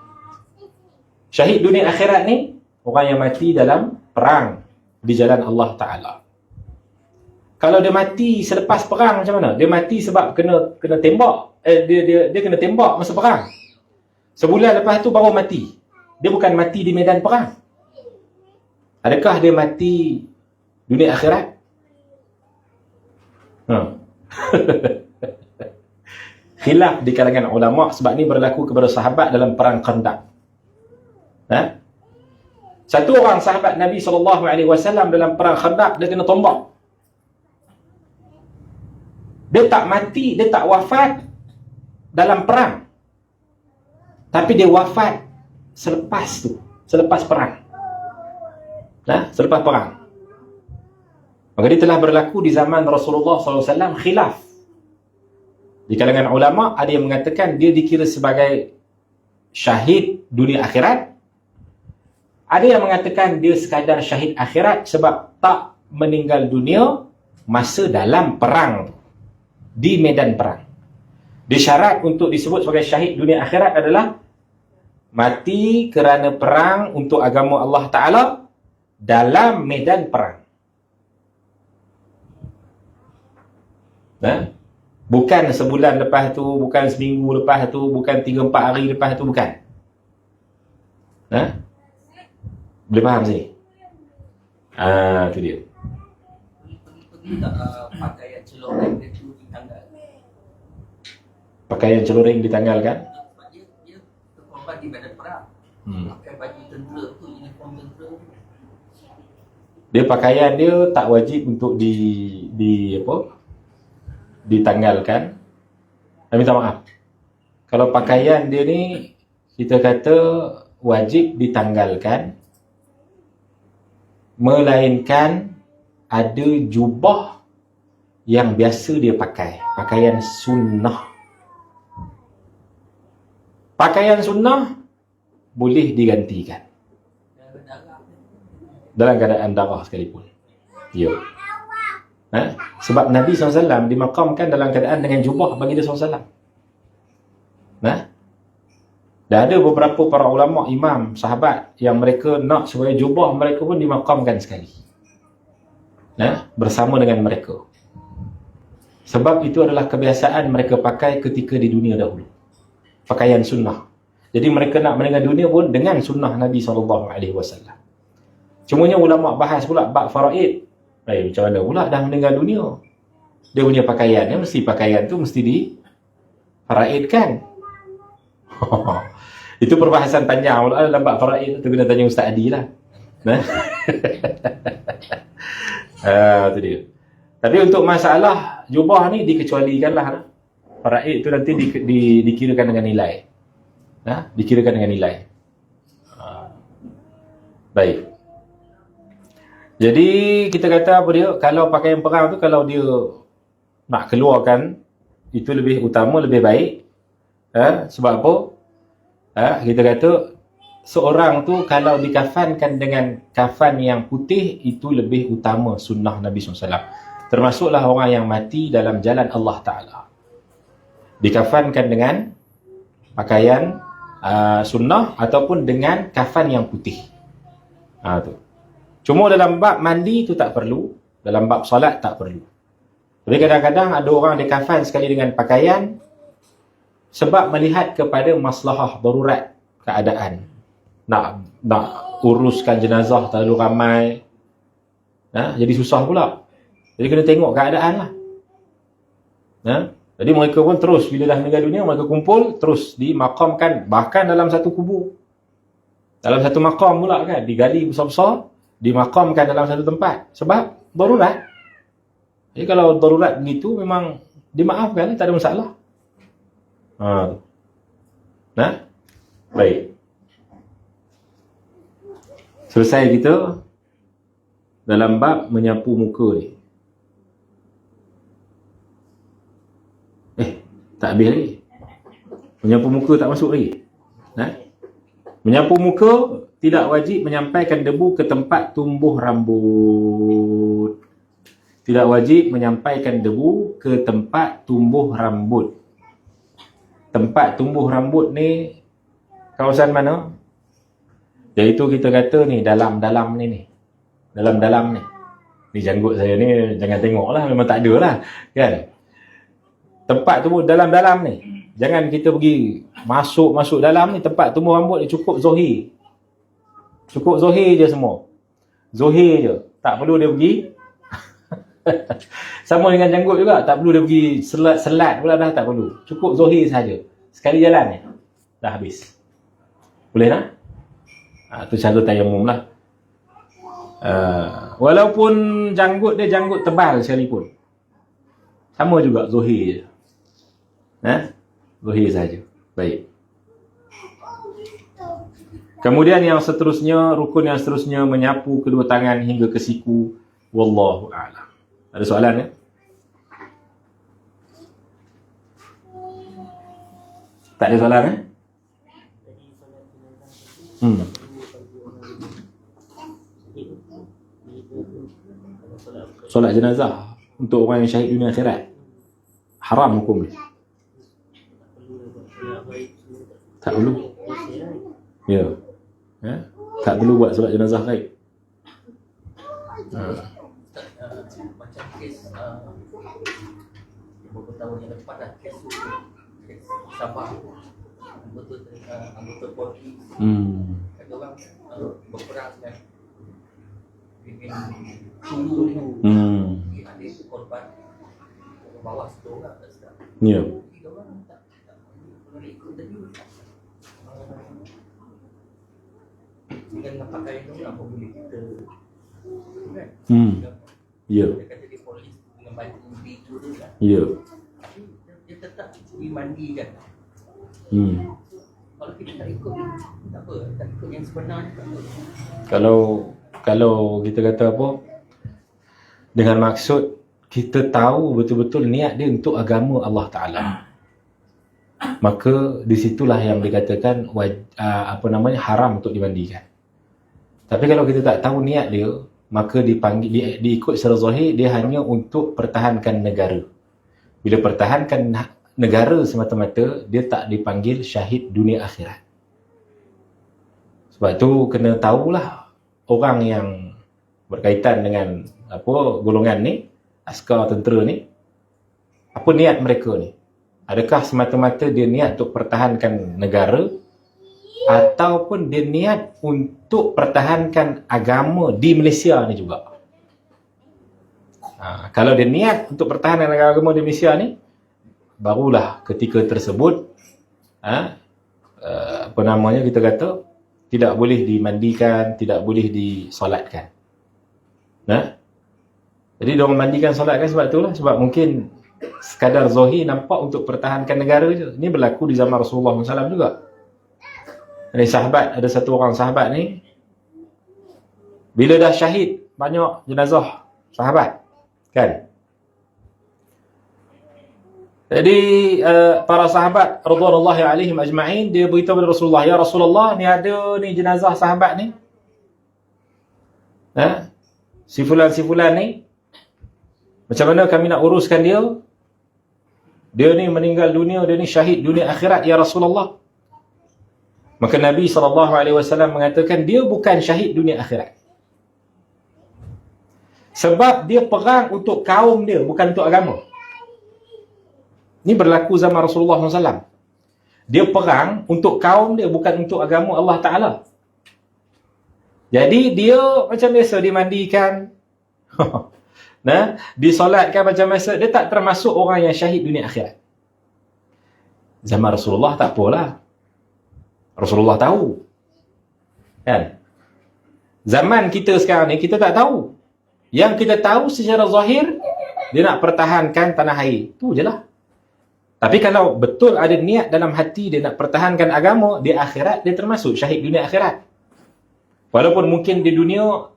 Syahid dunia akhirat ni orang yang mati dalam perang di jalan Allah Ta'ala. Kalau dia mati selepas perang macam mana? Dia mati sebab kena tembak. Dia kena tembak masa perang. Sebulan lepas tu baru mati. Dia bukan mati di medan perang. Adakah dia mati dunia akhirat? Khilaf di kalangan ulama, sebab ni berlaku kepada sahabat dalam perang Khandaq. Satu orang sahabat Nabi SAW dalam perang Khandaq, dia kena tombak. Dia tak mati, dia tak wafat dalam perang, tapi dia wafat selepas perang. Selepas perang. Maka dia telah berlaku di zaman Rasulullah SAW khilaf. Di kalangan ulama, ada yang mengatakan dia dikira sebagai syahid dunia akhirat. Ada yang mengatakan dia sekadar syahid akhirat sebab tak meninggal dunia masa dalam perang, di medan perang. Disyarat untuk disebut sebagai syahid dunia akhirat adalah mati kerana perang untuk agama Allah Ta'ala dalam medan perang. Bukan sebulan lepas tu, bukan seminggu lepas tu, bukan 3-4 hari lepas tu, bukan. Boleh faham sini? Tu dia. Pergi tak pakaian celoreng dia tu ditanggal? Pakaian celoreng ditanggalkan? Sebab dia korban di medan perang. Pakai baju tentera tu, uniform tentera tu. Dia pakaian dia tak wajib untuk ditanggalkan. Saya minta maaf. Kalau pakaian dia ni, kita kata wajib ditanggalkan, melainkan ada jubah yang biasa dia pakai, pakaian sunnah. Pakaian sunnah boleh digantikan dalam keadaan darah sekalipun. Ya. Sebab Nabi SAW dimakamkan dalam keadaan dengan jubah bagi dia SAW. Dan ada beberapa para ulama, imam, sahabat yang mereka nak supaya jubah mereka pun dimakamkan sekali, bersama dengan mereka. Sebab itu adalah kebiasaan mereka pakai ketika di dunia dahulu, pakaian sunnah. Jadi mereka nak meninggal dunia pun dengan sunnah Nabi SAW. Cumanya ulama bahas pula bab faraid. Macam mana pula dah meninggal dunia, dia punya pakaian, pakaian tu mesti difaraidkan. Itu perbahasan panjang dalam bab faraid tu, kena tanya Ustaz Adi lah. Itu dia. Tapi untuk masalah jubah ni dikecualikan lah. Faraid tu nanti dikirakan dengan nilai. Dikirakan dengan nilai. Baik. Jadi kita kata apa dia, kalau pakaian perang tu, kalau dia nak keluarkan, itu lebih utama, lebih baik. Sebab apa? Kita kata seorang tu kalau dikafankan dengan kafan yang putih, itu lebih utama sunnah Nabi SAW. Termasuklah orang yang mati dalam jalan Allah Ta'ala. Dikafankan dengan pakaian sunnah ataupun dengan kafan yang putih. Tu. Cuma dalam bab mandi tu tak perlu, dalam bab solat tak perlu. Tapi kadang-kadang ada orang dikafan sekali dengan pakaian sebab melihat kepada maslahah darurat keadaan. Nak uruskan jenazah terlalu ramai. Jadi susah pula. Jadi kena tengok keadaan lah. Jadi mereka pun terus bila dah meninggal dunia, mereka kumpul terus dimakamkan bahkan dalam satu kubur. Dalam satu makam pula kan, digali besar-besar, dimakamkan dalam satu tempat sebab darurat. Jadi kalau darurat begitu memang dimaafkan, tak ada masalah. Baik. Selesai kita dalam bab menyapu muka ni. Tak habis lagi. Menyapu muka tak masuk lagi. Menyapu muka tidak wajib menyampaikan debu ke tempat tumbuh rambut. Tidak wajib menyampaikan debu ke tempat tumbuh rambut. Tempat tumbuh rambut ni kawasan mana? Iaitu kita kata ni dalam-dalam ni. Dalam-dalam ni. Ni janggut saya ni jangan tengok lah, memang tak ada lah kan. Tempat tumbuh dalam-dalam ni. Jangan kita pergi masuk dalam ni, tempat tumbuh rambut ni cukup zohir. Cukup zohir je semua. Zohir je. Tak perlu dia pergi. Sama dengan janggut juga. Tak perlu dia pergi selat pula dah, tak perlu. Cukup zohir saja. Sekali jalan ni. Dah habis. Boleh tak? Tu cara tayamum lah. Walaupun janggut dia janggut tebal sekalipun. Sama juga zohir je. Zohir saja. Baik. Kemudian yang seterusnya, rukun yang seterusnya menyapu kedua tangan hingga ke siku. Wallahu a'lam. Ada soalan ya? Tak ada soalan eh? Solat jenazah untuk orang yang syahid dunia akhirat haram hukum dia. Tak perlu. Ya. Tak perlu buat solat jenazah baik. Macam kes beberapa tahun yang lepas dah kes Sabah anggota Polri ada orang berperang dengan Hulu ada korban ke bawah 1 orang tak sedap. Ya. Tiga orang tak boleh ikut tadi. Dengan pakaian tu apa boleh kita kan? Ya. Dia kata dia polis dengan baju biru tu kan. Ya. Tapi dia tetap dimandikan. Kalau kita tak ikut tak apa, tak ikut yang sebenarnya tak apa. Kalau kita kata apa, dengan maksud kita tahu betul-betul niat dia untuk agama Allah Ta'ala, maka disitulah yang dikatakan haram untuk dimandikan. Tapi kalau kita tak tahu niat dia, maka diikut secara zahir dia hanya untuk pertahankan negara. Bila pertahankan negara semata-mata, dia tak dipanggil syahid dunia akhirat. Sebab tu kena tahulah orang yang berkaitan dengan golongan ni, askar tentera ni, apa niat mereka ni. Adakah semata-mata dia niat untuk pertahankan negara, ataupun dia niat untuk pertahankan agama di Malaysia ni juga. Kalau dia niat untuk pertahankan agama di Malaysia ni, barulah ketika tersebut kita kata tidak boleh dimandikan, tidak boleh disolatkan. Jadi diorang mandikan, solatkan sebab itulah, sebab mungkin sekadar zahir nampak untuk pertahankan negara je. Ini berlaku di zaman Rasulullah SAW juga. Ada satu orang sahabat ni, bila dah syahid banyak jenazah sahabat kan. Jadi para sahabat radhiyallahu alaihim ajma'in, dia beritahu kepada Rasulullah, ya Rasulullah, ni ada ni jenazah sahabat ni, si fulan ni, macam mana kami nak uruskan dia? dia ni meninggal dunia, dia ni syahid dunia akhirat ya Rasulullah. Maka Nabi SAW mengatakan dia bukan syahid dunia akhirat. Sebab dia perang untuk kaum dia, bukan untuk agama. Ini berlaku zaman Rasulullah SAW. Dia perang untuk kaum dia, bukan untuk agama Allah Ta'ala. Jadi dia macam biasa dimandikan, nah, disolatkan macam biasa. Dia tak termasuk orang yang syahid dunia akhirat. Zaman Rasulullah tak apalah. Rasulullah tahu. Kan? Zaman kita sekarang ni, kita tak tahu. Yang kita tahu secara zahir, dia nak pertahankan tanah air. Tu je lah. Tapi kalau betul ada niat dalam hati dia nak pertahankan agama, di akhirat dia termasuk syahid dunia akhirat. Walaupun mungkin di dunia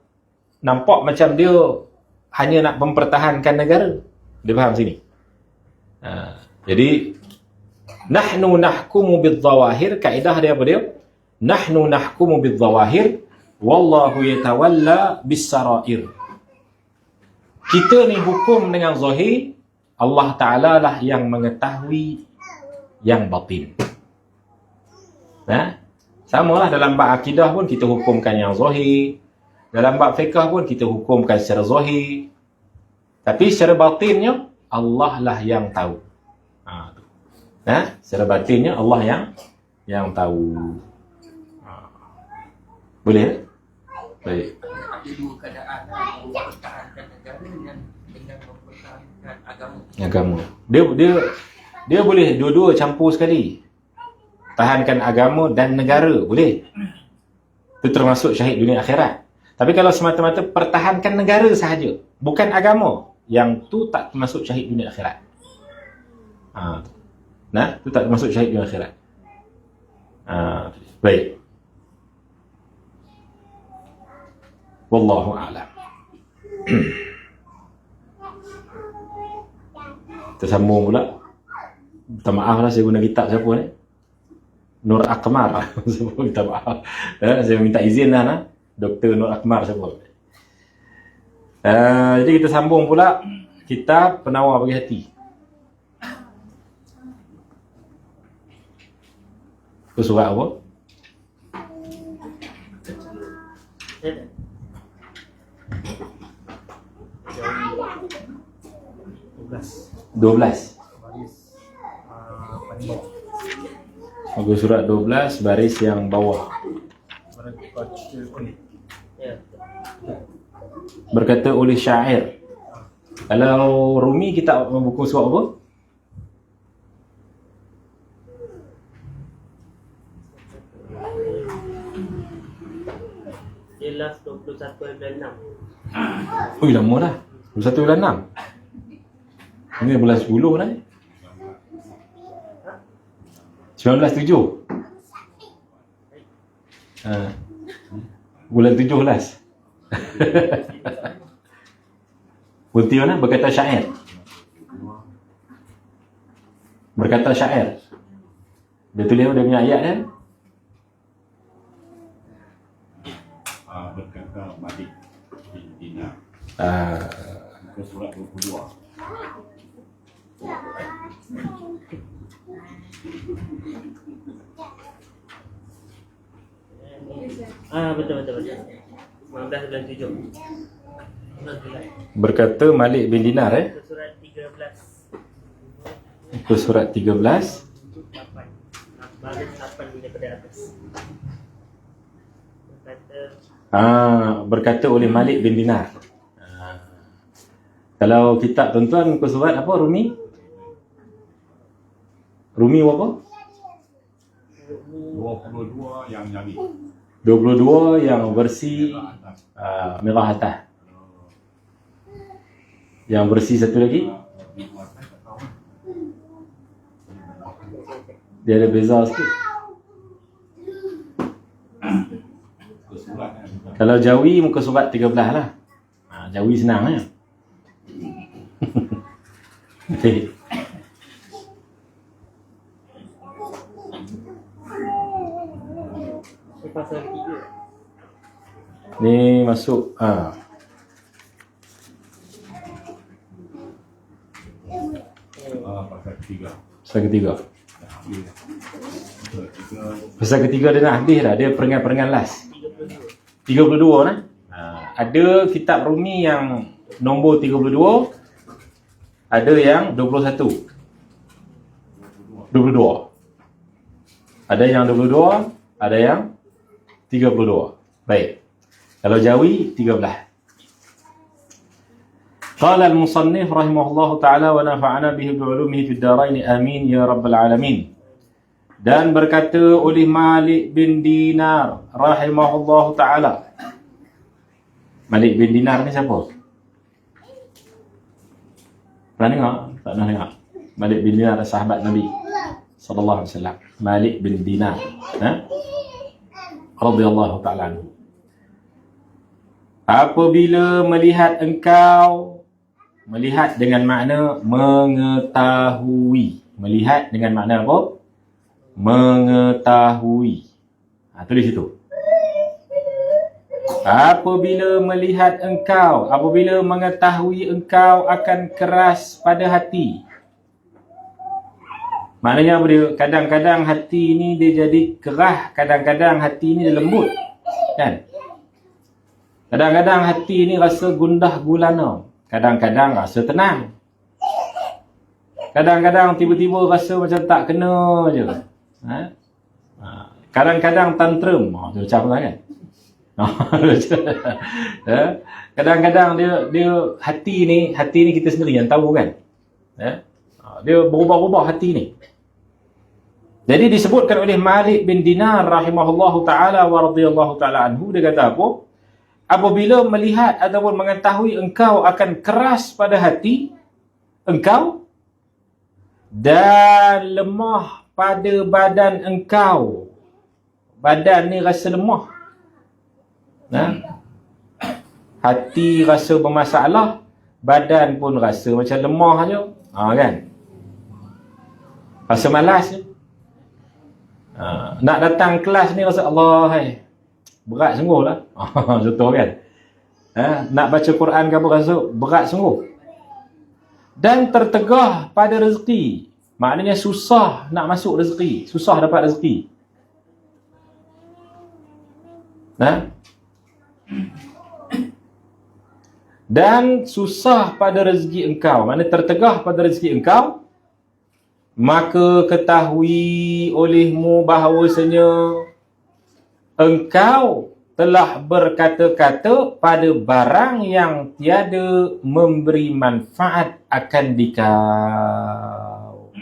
nampak macam dia hanya nak mempertahankan negara. Dia faham sini? Jadi nahnu nahkumu bidzawahir, kaedah dia apa dia? Nahnu nahkumu bidzawahir wallahu yatawalla bis-sarair. Kita ni hukum dengan zahir, Allah Ta'ala lah yang mengetahui yang batin. Samalah dalam bab akidah pun kita hukumkan yang zahir. Dalam bab fiqh pun kita hukumkan secara zahir. Tapi secara batinnya, Allah lah yang tahu. Secara batinnya, Allah yang tahu. Boleh? Baik. Ada dua keadaan, mempertahankan negara dengan mempertahankan agama. Dia boleh dua-dua campur sekali. Tahankan agama dan negara, boleh. Itu termasuk syahid dunia akhirat. Tapi kalau semata-mata pertahankan negara sahaja, bukan agama, yang tu tak termasuk syahid dunia akhirat. Itu tak termasuk syahid dunia akhirat. Baik. Wallahu a'lam. Kita sambung pula. Minta maaf lah saya guna kitab siapa ni? Nur Akmar. Minta maaf. Saya minta izin lah. Dr. Nur Akmar siapa. Jadi kita sambung pula kitab Penawar Bagi Hati. Itu surat apa? Baris 12. paling bawah. Muka surat 12 baris yang bawah. Berkata oleh syair. Kalau Rumi kita buku surat apa? Jelas 21/6. Ui, lama dah. 21/6. Ini bulan 10 dah. 19/7. Bulan 17. Bukti mana? Berkata syair. Berkata syair. Dia tulis dia punya ayat kan? Berkata Malik bin Dinar. Muka surat 22. Betul. 19/7. Berkata Malik bin Dinar Surat 13. Muka surat 13. 8 daripada atas. Berkata oleh Malik bin Dinar. Kalau kitab tuan-tuan muka surat apa Rumi? Rumi berapa? 22 yang nyali. 22 yang versi merah atas. Yang versi satu lagi dia ada beza sikit. Kalau Jawi muka surat 13 lah. Jawi senang ya. Okay. Pasal 3. Ni masuk Pasal ketiga. Pasal ketiga. Dah habis. Ketiga. Pasal ketiga dia nak habis dah. Dia peringkat-peringkat last. 32 nah. Ada kitab Rumi yang nombor 32. Ada yang 21. 22. Ada yang 22, ada yang 32. Baik. Kalau Jawi 13. Qala al-musannif rahimahullahu taala wa nafa'ana bihi bi 'ulumihi fid dharain amin ya rabbal alamin. Dan berkata oleh Malik bin Dinar rahimahullahu taala. Malik bin Dinar ni siapa? Pernah dengar? Tak pernah dengar. Malik bin Dinar sahabat Nabi sallallahu alaihi wasallam. Malik bin Dinar, radhiyallahu taala anhu. Apabila melihat engkau, melihat dengan makna mengetahui. Melihat dengan makna apa? Mengetahui. Tulis itu. Apabila melihat engkau, apabila mengetahui engkau akan keras pada hati. Maknanya apa dia? Kadang-kadang hati ni dia jadi keras, kadang-kadang hati ni dia lembut. Kan? Kadang-kadang hati ni rasa gundah gulana. Kadang-kadang rasa tenang. Kadang-kadang tiba-tiba rasa macam tak kena je. Kadang-kadang tantrum. Itu macam apa kan? Kadang-kadang dia hati ni kita sendiri yang tahu kan? Dia berubah-ubah hati ni. Jadi disebutkan oleh Malik bin Dinar rahimahullahu ta'ala wa radhiyallahu ta'ala anhu. Dia kata apa? Apabila melihat ataupun mengetahui engkau akan keras pada hati engkau dan lemah pada badan engkau. Badan ni rasa lemah. Hati rasa bermasalah, badan pun rasa macam lemah je. Kan? Rasa malas je. Nak datang kelas ni rasa Allah, berat sungguh lah. Contoh kan. Nak baca Quran ke apa rasa berat sungguh. Dan tertegah pada rezeki. Maknanya susah nak masuk rezeki. Susah dapat rezeki. Dan susah pada rezeki engkau. Maknanya tertegah pada rezeki engkau. Maka ketahui olehmu bahawasanya engkau telah berkata-kata pada barang yang tiada memberi manfaat akan dikau.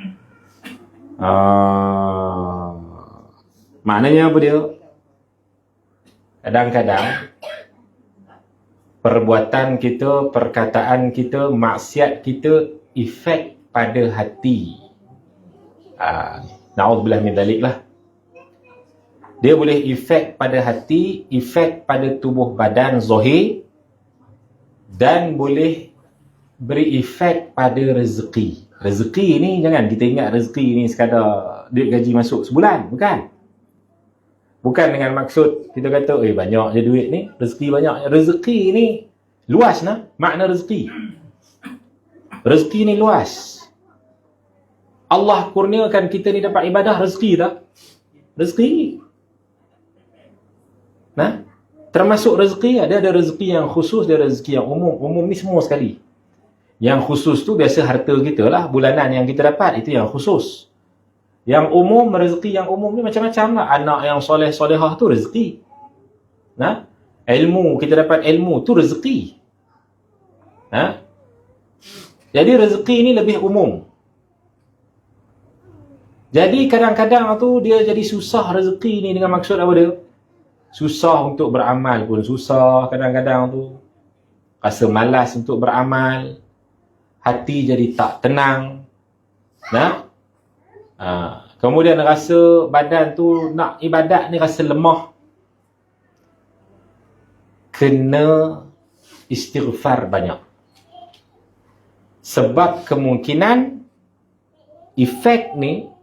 Maknanya apa dia? Kadang-kadang perbuatan kita, perkataan kita, maksiat kita efek pada hati. Na'udzubillah min dzalik lah. Dia boleh efek pada hati, efek pada tubuh badan zahir, dan boleh beri efek pada rezeki. Rezeki ni jangan kita ingat rezeki ni sekadar duit gaji masuk sebulan, bukan. Bukan dengan maksud kita kata banyak je duit ni, rezeki banyak. Rezeki ni luas nah, makna rezeki. Rezeki ni luas. Allah kurniakan kita ni dapat ibadah, rezeki tak? Rezeki. Termasuk rezeki, ada rezeki yang khusus, ada rezeki yang umum. Umum ni semua sekali. Yang khusus tu biasa harta kita lah, bulanan yang kita dapat, itu yang khusus. Yang umum, rezeki yang umum ni macam-macam lah. Anak yang soleh-solehah tu rezeki. Ilmu, kita dapat ilmu tu rezeki. Jadi rezeki ni lebih umum. Jadi kadang-kadang tu dia jadi susah rezeki ni dengan maksud apa dia? Susah untuk beramal pun susah kadang-kadang tu. Rasa malas untuk beramal. Hati jadi tak tenang. Kemudian rasa badan tu nak ibadat ni rasa lemah. Kena istighfar banyak. Sebab kemungkinan efek ni,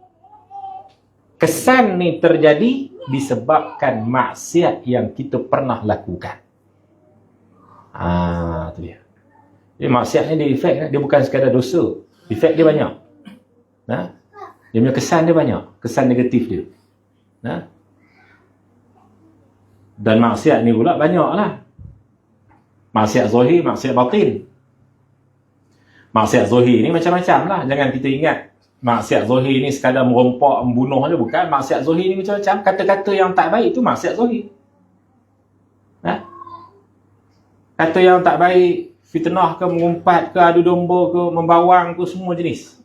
kesan ni terjadi disebabkan maksiat yang kita pernah lakukan. Tu dia. Jadi maksiat ni dia efek, dia bukan sekadar dosa. Efek dia banyak. Nah, dia punya kesan dia banyak, kesan negatif dia. Nah, dan maksiat ni pula banyak lah. Maksiat zahir, maksiat batin. Maksiat zahir ni macam-macam lah. Jangan kita ingat maksiat zahir ni sekadar merompak, membunuh je. Bukan. Maksiat zahir ni macam-macam. Kata-kata yang tak baik tu maksiat zahir. Nah, kata yang tak baik, fitnah ke, mengumpat ke, adu domba ke, membawang ke, semua jenis.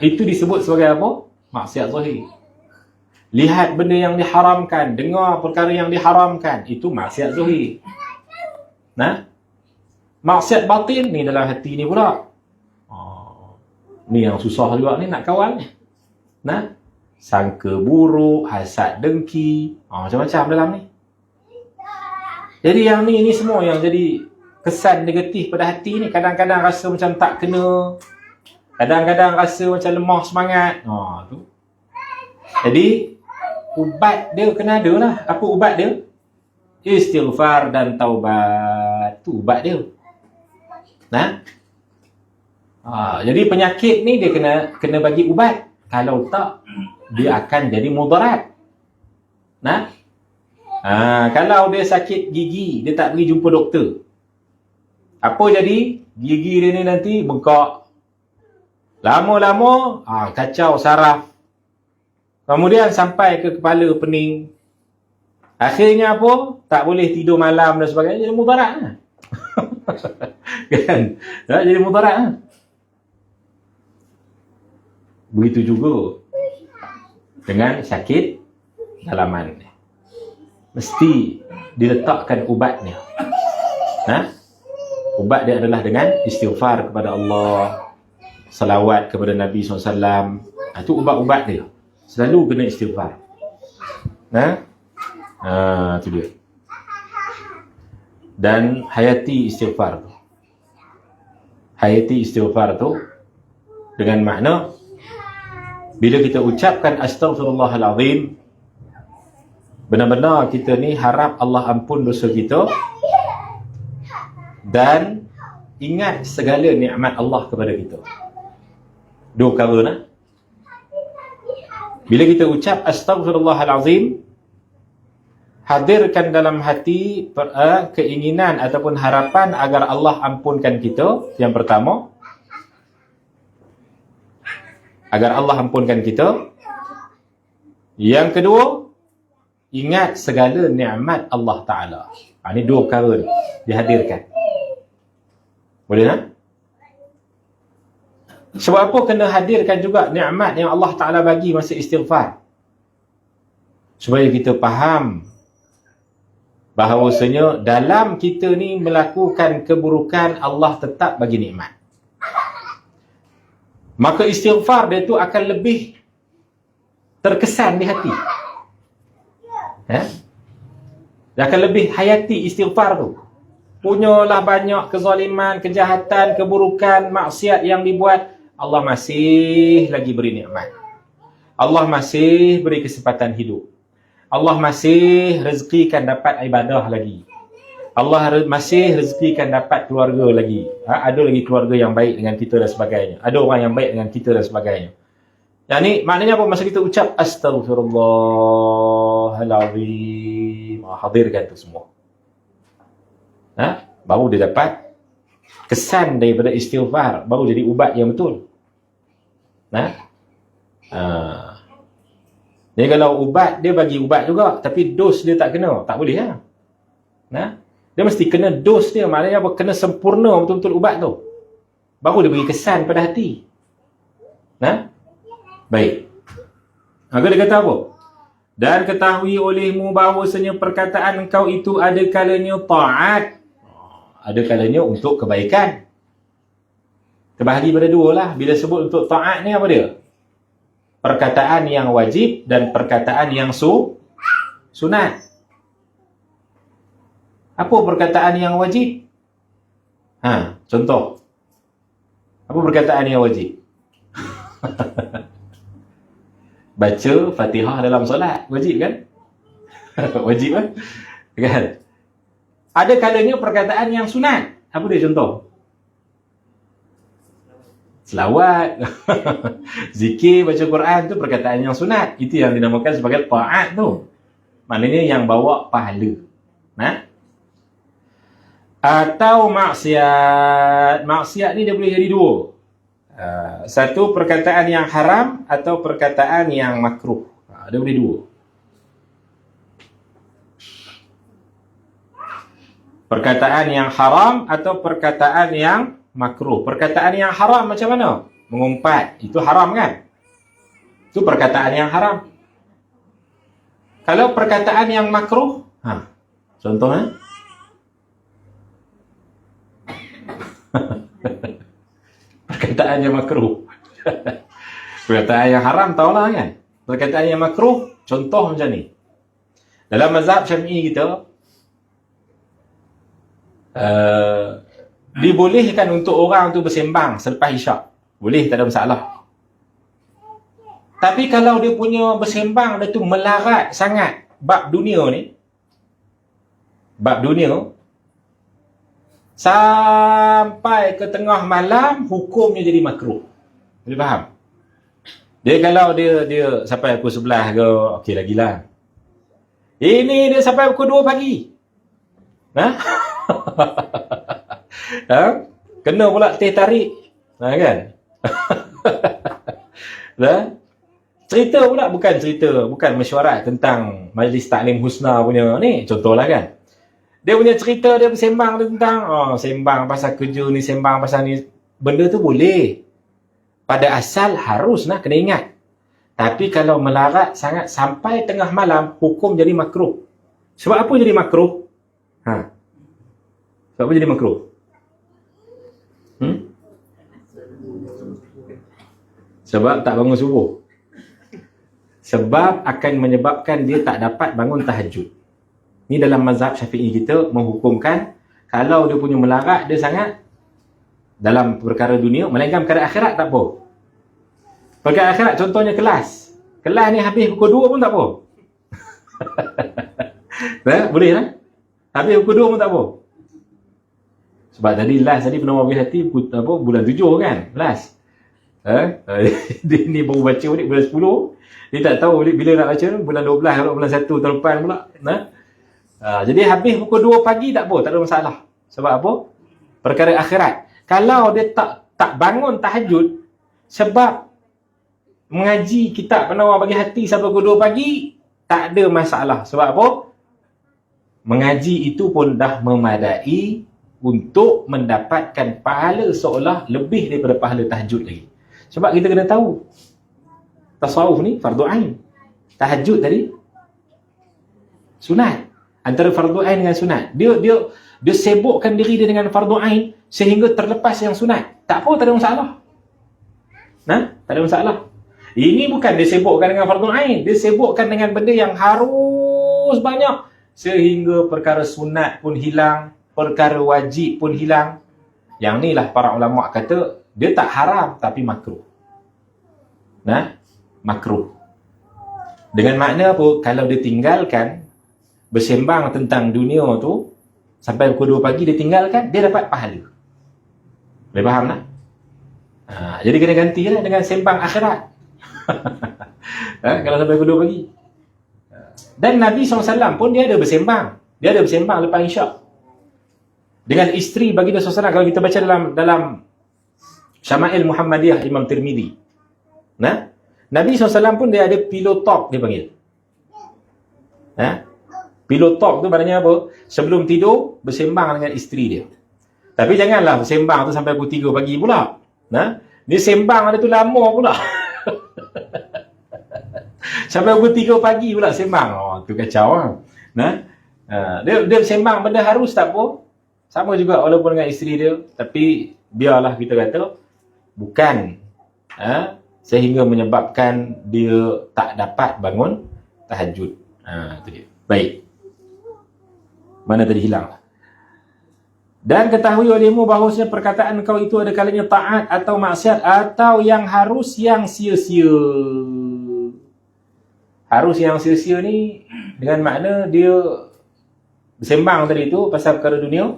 Itu disebut sebagai apa? Maksiat zahir. Lihat benda yang diharamkan, dengar perkara yang diharamkan, itu maksiat zahir. Nah, maksiat batin ni dalam hati ni pula. Ni yang susah juga ni nak kawal ni. Nah, sangka buruk, hasad dengki, macam-macam dalam ni. Jadi yang ni semua yang jadi kesan negatif pada hati ni. Kadang-kadang rasa macam tak kena, kadang-kadang rasa macam lemah semangat. Tu. Jadi ubat dia kena ada lah. Apa ubat dia? Istighfar dan taubat. Tu ubat dia. Nah, jadi penyakit ni dia kena bagi ubat. Kalau tak, dia akan jadi mudarat. Nah, kalau dia sakit gigi, dia tak pergi jumpa doktor, apa jadi? Gigi dia ni nanti bengkak. Lama-lama kacau saraf. Kemudian sampai ke kepala pening. Akhirnya apa? Tak boleh tidur malam dan sebagainya. Jadi mudarat lah. Kan? Jadi mudarat lah. Begitu juga dengan sakit dalaman. Mesti diletakkan ubatnya. Ubat dia adalah dengan istighfar kepada Allah, salawat kepada Nabi SAW. Itu ubat-ubat dia. Selalu kena istighfar. Itu dia. Dan hayati istighfar tu. Hayati istighfar tu dengan makna bila kita ucapkan astaghfirullahalazim, benar-benar kita ni harap Allah ampun dosa kita dan ingat segala nikmat Allah kepada kita. Dua perkara nah. Bila kita ucap astaghfirullahalazim, hadirkan dalam hati keinginan ataupun harapan agar Allah ampunkan kita. Yang pertama, agar Allah ampunkan kita. Yang kedua, ingat segala nikmat Allah Ta'ala. Ini dua perkara ni dihadirkan. Boleh tak? Sebab apa kena hadirkan juga nikmat yang Allah Ta'ala bagi masa istighfar? Supaya kita faham bahawasanya dalam kita ni melakukan keburukan, Allah tetap bagi nikmat. Maka istighfar dia tu akan lebih terkesan di hati. Dia akan lebih hayati istighfar tu. Punyalah banyak kezaliman, kejahatan, keburukan, maksiat yang dibuat, Allah masih lagi beri nikmat. Allah masih beri kesempatan hidup. Allah masih rezekikan dapat ibadah lagi. Allah masih rezekikan dapat keluarga lagi. Ada lagi keluarga yang baik dengan kita dan sebagainya. Ada orang yang baik dengan kita dan sebagainya. Yang ni maknanya apa? Masa kita ucap astaghfirullahalazim, hadirkan tu semua. Baru dia dapat kesan daripada istighfar, baru jadi ubat yang betul. Jadi kalau ubat, dia bagi ubat juga, tapi dos dia tak kena, tak boleh lah. Dia mesti kena dos dia, maknanya apa? Kena sempurna betul-betul ubat tu, baru dia bagi kesan pada hati. Baik. Maka dia kata apa? Dan ketahui olehmu bahawasanya perkataan engkau itu ada kalanya ta'at, ada kalanya untuk kebaikan. Terbahagi pada dua lah. Bila sebut untuk ta'at ni apa dia? Perkataan yang wajib dan perkataan yang sunat. Apa perkataan yang wajib? Contoh. Apa perkataan yang wajib? Baca Fatihah dalam solat. Wajib kan? Wajib kan? Ada kalanya perkataan yang sunat. Apa dia contoh? selawat, zikir, baca Quran tu perkataan yang sunat. Itu yang dinamakan sebagai ta'at tu. Maknanya yang bawa pahala. Nah? Atau maksiat. Maksiat ni dia boleh jadi dua. Satu perkataan yang haram atau perkataan yang makruh. Dia boleh dua. Perkataan yang haram atau perkataan yang makruh. Perkataan yang haram macam mana? Mengumpat. Itu haram kan? Itu perkataan yang haram. Kalau perkataan yang makruh, contohnya? Perkataan yang makruh. Perkataan yang haram tahulah kan? Perkataan yang makruh, contoh macam ni. Dalam mazhab Syafi'i kita, dibolehkan untuk orang tu bersembang selepas isyak. Boleh, tak ada masalah. Tapi kalau dia punya bersembang dia tu melarat sangat bab dunia ni, bab dunia, sampai ke tengah malam, hukumnya jadi makruh. Boleh faham? Dia kalau dia sampai pukul 11 ke, okey lagilah. Ini dia sampai pukul 2 pagi. Kena pula teh tarik. Kan? Cerita pula, bukan mesyuarat tentang majlis taklim husna punya ni, contohlah kan. Dia punya cerita, dia bersembang tentang sembang pasal kerja ni, sembang pasal ni. Benda tu boleh. Pada asal harus kena ingat. Tapi kalau melarat sangat sampai tengah malam, hukum jadi makruh. Sebab apa jadi makruh? Sebab apa jadi makruh? Sebab tak bangun subuh. Sebab akan menyebabkan dia tak dapat bangun tahajud. Ni dalam mazhab Syafi'i kita menghukumkan kalau dia punya melarat dia sangat dalam perkara dunia, melainkan perkara akhirat tak apa. Perkara akhirat contohnya kelas. Kelas ni habis pukul 2 pun tak apa. Boleh lah. Habis pukul 2 pun tak apa. Sebab tadi last tadi pernah habis hati bulan 7 kan? Last. Dia ni baru baca balik bulan 10. Dia tak tahu bila nak baca bulan 12 atau bulan 1 tahun depan pula. Jadi habis pukul 2 pagi tak apa, tak ada masalah. Sebab apa? Perkara akhirat. Kalau dia tak bangun tahajud sebab mengaji kitab penawar bagi hati sampai pukul 2 pagi, tak ada masalah. Sebab apa? Mengaji itu pun dah memadai untuk mendapatkan pahala seolah lebih daripada pahala tahajud lagi. Sebab kita kena tahu tasawuf ni fardu ain. Tahajud tadi sunat. Antara fardu ain dengan sunat. Dia sibukkan diri dia dengan fardu ain sehingga terlepas yang sunat. Tak apa, tak ada masalah. Tak ada masalah. Ini bukan dia sibukkan dengan fardu ain, dia sibukkan dengan benda yang harus banyak sehingga perkara sunat pun hilang, perkara wajib pun hilang. Yang ni lah para ulama kata dia tak haram tapi makruh. Makruh. Dengan makna apa? Kalau dia tinggalkan bersembang tentang dunia tu sampai pukul 2 pagi, dia tinggalkan, dia dapat pahala. Boleh faham tak? Jadi kena gantilah dengan sembang akhirat. Kalau sampai pukul 2 pagi. Dan Nabi SAW pun dia ada bersembang. Dia ada bersembang lepas isyak. Dengan isteri baginda SAW. Kalau kita baca dalam Syama'il Muhammadiyah Imam Tirmidhi. Nabi SAW pun dia ada pillow talk, dia panggil. Pillow talk tu maknanya apa? Sebelum tidur, bersembang dengan isteri dia. Tapi janganlah bersembang tu sampai pukul 3 pagi pula. Dia sembang ada tu lama pula. Sampai pukul 3 pagi pula sembang. Tu kacau lah. Dia sembang benda harus tak apa. Sama juga walaupun dengan isteri dia. Tapi biarlah kita kata bukan sehingga menyebabkan dia tak dapat bangun tahajud. Itu dia. Baik. Mana tadi hilang. Dan ketahui olehmu bahawasanya perkataan kau itu ada kalanya taat atau maksiat atau yang harus yang sia-sia. Harus yang sia-sia ni dengan makna dia bersembang tadi tu pasal perkara dunia.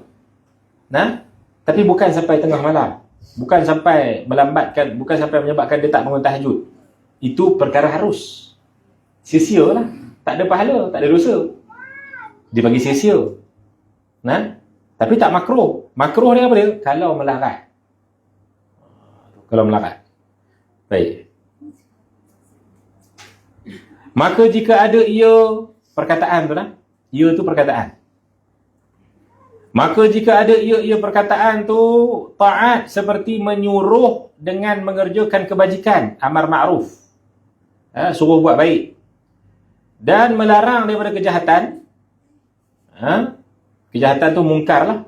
Tapi bukan sampai tengah malam. Bukan sampai melambatkan, bukan sampai menyebabkan dia tak bangun tahajud. Itu perkara harus. Sia-sia lah. Tak ada pahala, tak ada dosa. Dia bagi sia-sia. Nah, tapi tak makruh. Makruh dia apa dia? Kalau melarat. Kalau melarat. Baik. Maka jika ada ia, perkataan tu lah. Ia tu perkataan. Maka jika ada ia perkataan tu, taat seperti menyuruh dengan mengerjakan kebajikan, amar ma'ruf. Suruh buat baik. Dan melarang daripada kejahatan. Kejahatan tu mungkar lah.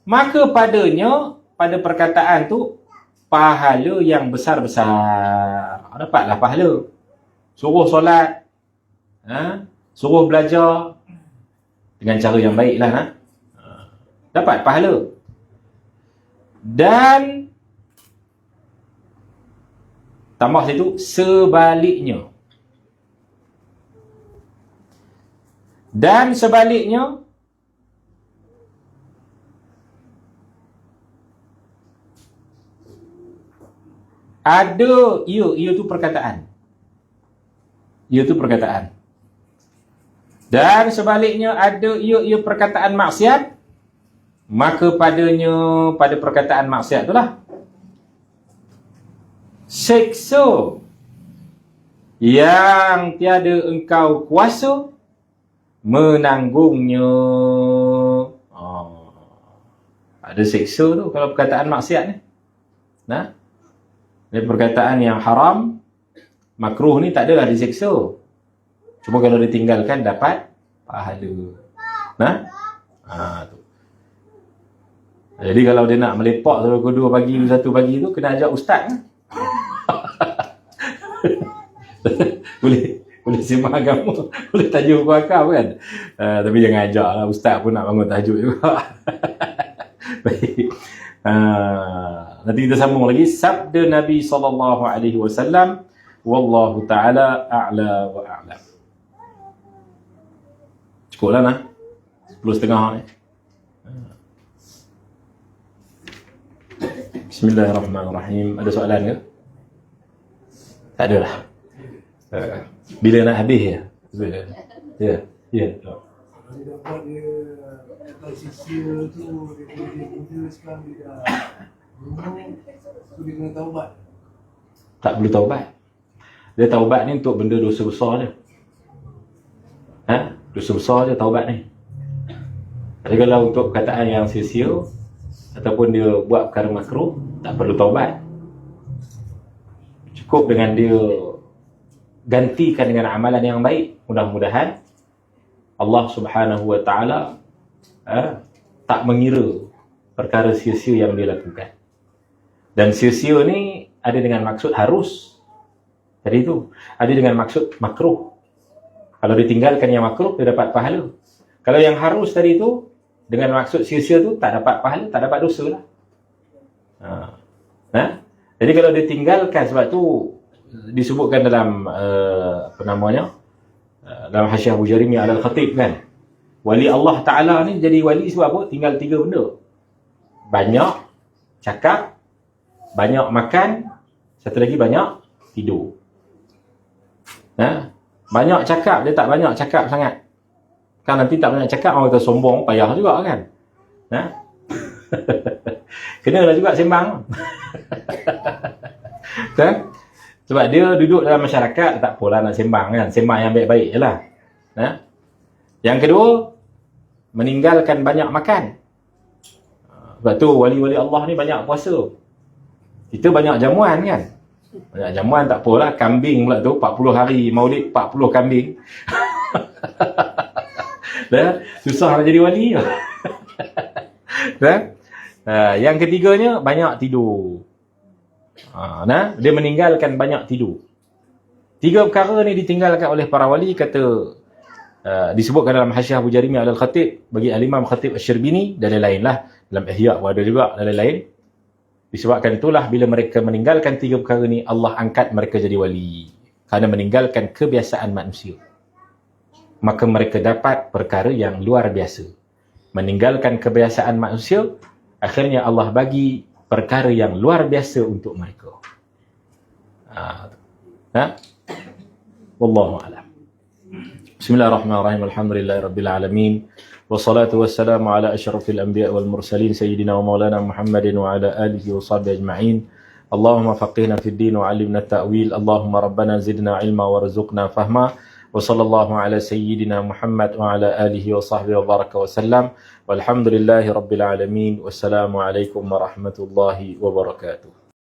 Maka padanya, pada perkataan tu, pahala yang besar-besar. Dapatlah pahala. Suruh solat. Suruh belajar. Dengan cara yang baik lah. Dapat pahala. Dan tambah situ, sebaliknya. Dan sebaliknya, ada ia tu perkataan. Ia tu perkataan. Dan sebaliknya ada ia perkataan maksiat, maka padanya, pada perkataan maksiat itulah seksa yang tiada engkau kuasa menanggungnya. Ada seksa tu kalau perkataan maksiat ni. Nah, dari perkataan yang haram, makruh ni tak adalah diseksa. Cuma kalau ditinggalkan dapat pahala. Nah, tu. Jadi kalau dia nak melepak pukul 2 pagi, 1 pagi tu, kena ajak ustaz kan? boleh sembang agama, boleh tajuk pukul akal kan? Tapi jangan ajak lah, ustaz pun nak bangun tahajud juga. Baik. Nanti kita sambung lagi. Sabda Nabi SAW. Wallahu ta'ala a'la wa a'lam. Cukup lah nah. 10.30 ni. Bismillahirrahmanirrahim. Ada soalan ke? Tak ada lah. Bila nak habis ya? Ya. Ya. Dia dapat dia kata sisia tu dia muda sekarang dia dah rumah tu dia kena taubat. Tak perlu taubat. Dia taubat ni untuk benda dosa besar je. Dosa besar je taubat ni. Jadi kalau untuk perkataan yang sia-sia ataupun dia buat perkara makruh, tak perlu taubat. Cukup dengan dia gantikan dengan amalan yang baik. Mudah-mudahan Allah Subhanahu wa ta'ala tak mengira perkara sia-sia yang dia lakukan. Dan sia-sia ni ada dengan maksud harus. Jadi itu ada dengan maksud makruh. Kalau ditinggalkan yang makruh, dia dapat pahala. Kalau yang harus tadi itu dengan maksud sia-sia tu tak dapat pahala, tak dapat dosa lah. Jadi kalau ditinggalkan, sebab tu disebutkan dalam dalam Hasyiah Abu Jarimi Al-Khatib kan, wali Allah Ta'ala ni jadi wali sebab apa? Tinggal 3 benda. Banyak cakap, banyak makan, satu lagi banyak tidur. Banyak cakap, dia tak banyak cakap sangat. Kan nanti tak banyak cakap, orang kata sombong, payah juga kan. Kenalah juga sembang. Kan? Sebab dia duduk dalam masyarakat, tak apalah nak sembang kan. Sembang yang baik-baik je lah. Yang kedua, meninggalkan banyak makan. Sebab tu wali-wali Allah ni banyak puasa. Kita banyak jamuan kan. Banyak jamuan tak apalah. Kambing pula tu, 40 hari maulid, 40 kambing. Susah nak jadi wali. Yang ketiganya, banyak tidur. Dia meninggalkan banyak tidur. 3 perkara ni ditinggalkan oleh para wali, kata disebutkan dalam Hasyiah Abu Jarimi Al-Khatib bagi Al-Imam Khatib Asy-Syarbini dan lain-lain lah. Dalam Ihya ada juga dan lain-lain. Disebabkan itulah bila mereka meninggalkan 3 perkara ni, Allah angkat mereka jadi wali. Kerana meninggalkan kebiasaan manusia, maka mereka dapat perkara yang luar biasa. Meninggalkan kebiasaan manusia, akhirnya Allah bagi perkara yang luar biasa untuk mereka. Wallahu a'lam. Bismillahirrahmanirrahim. Alhamdulillahirabbil alamin. Wassalatu wassalamu ala asyrafil anbiya wal mursalin sayyidina wa maulana Muhammadin wa ala alihi wa sahbihi ajma'in. Allahumma faqihna fid din wa 'allimna at-ta'wil. Allahumma rabbana zidna ilma warzuqna fahma. Wa sallallahu ala sayyidina Muhammad wa ala alihi wa sahbihi wa baraka wa sallam. Walhamdulillahi rabbil alamin. Wassalamu alaikum warahmatullahi wabarakatuh.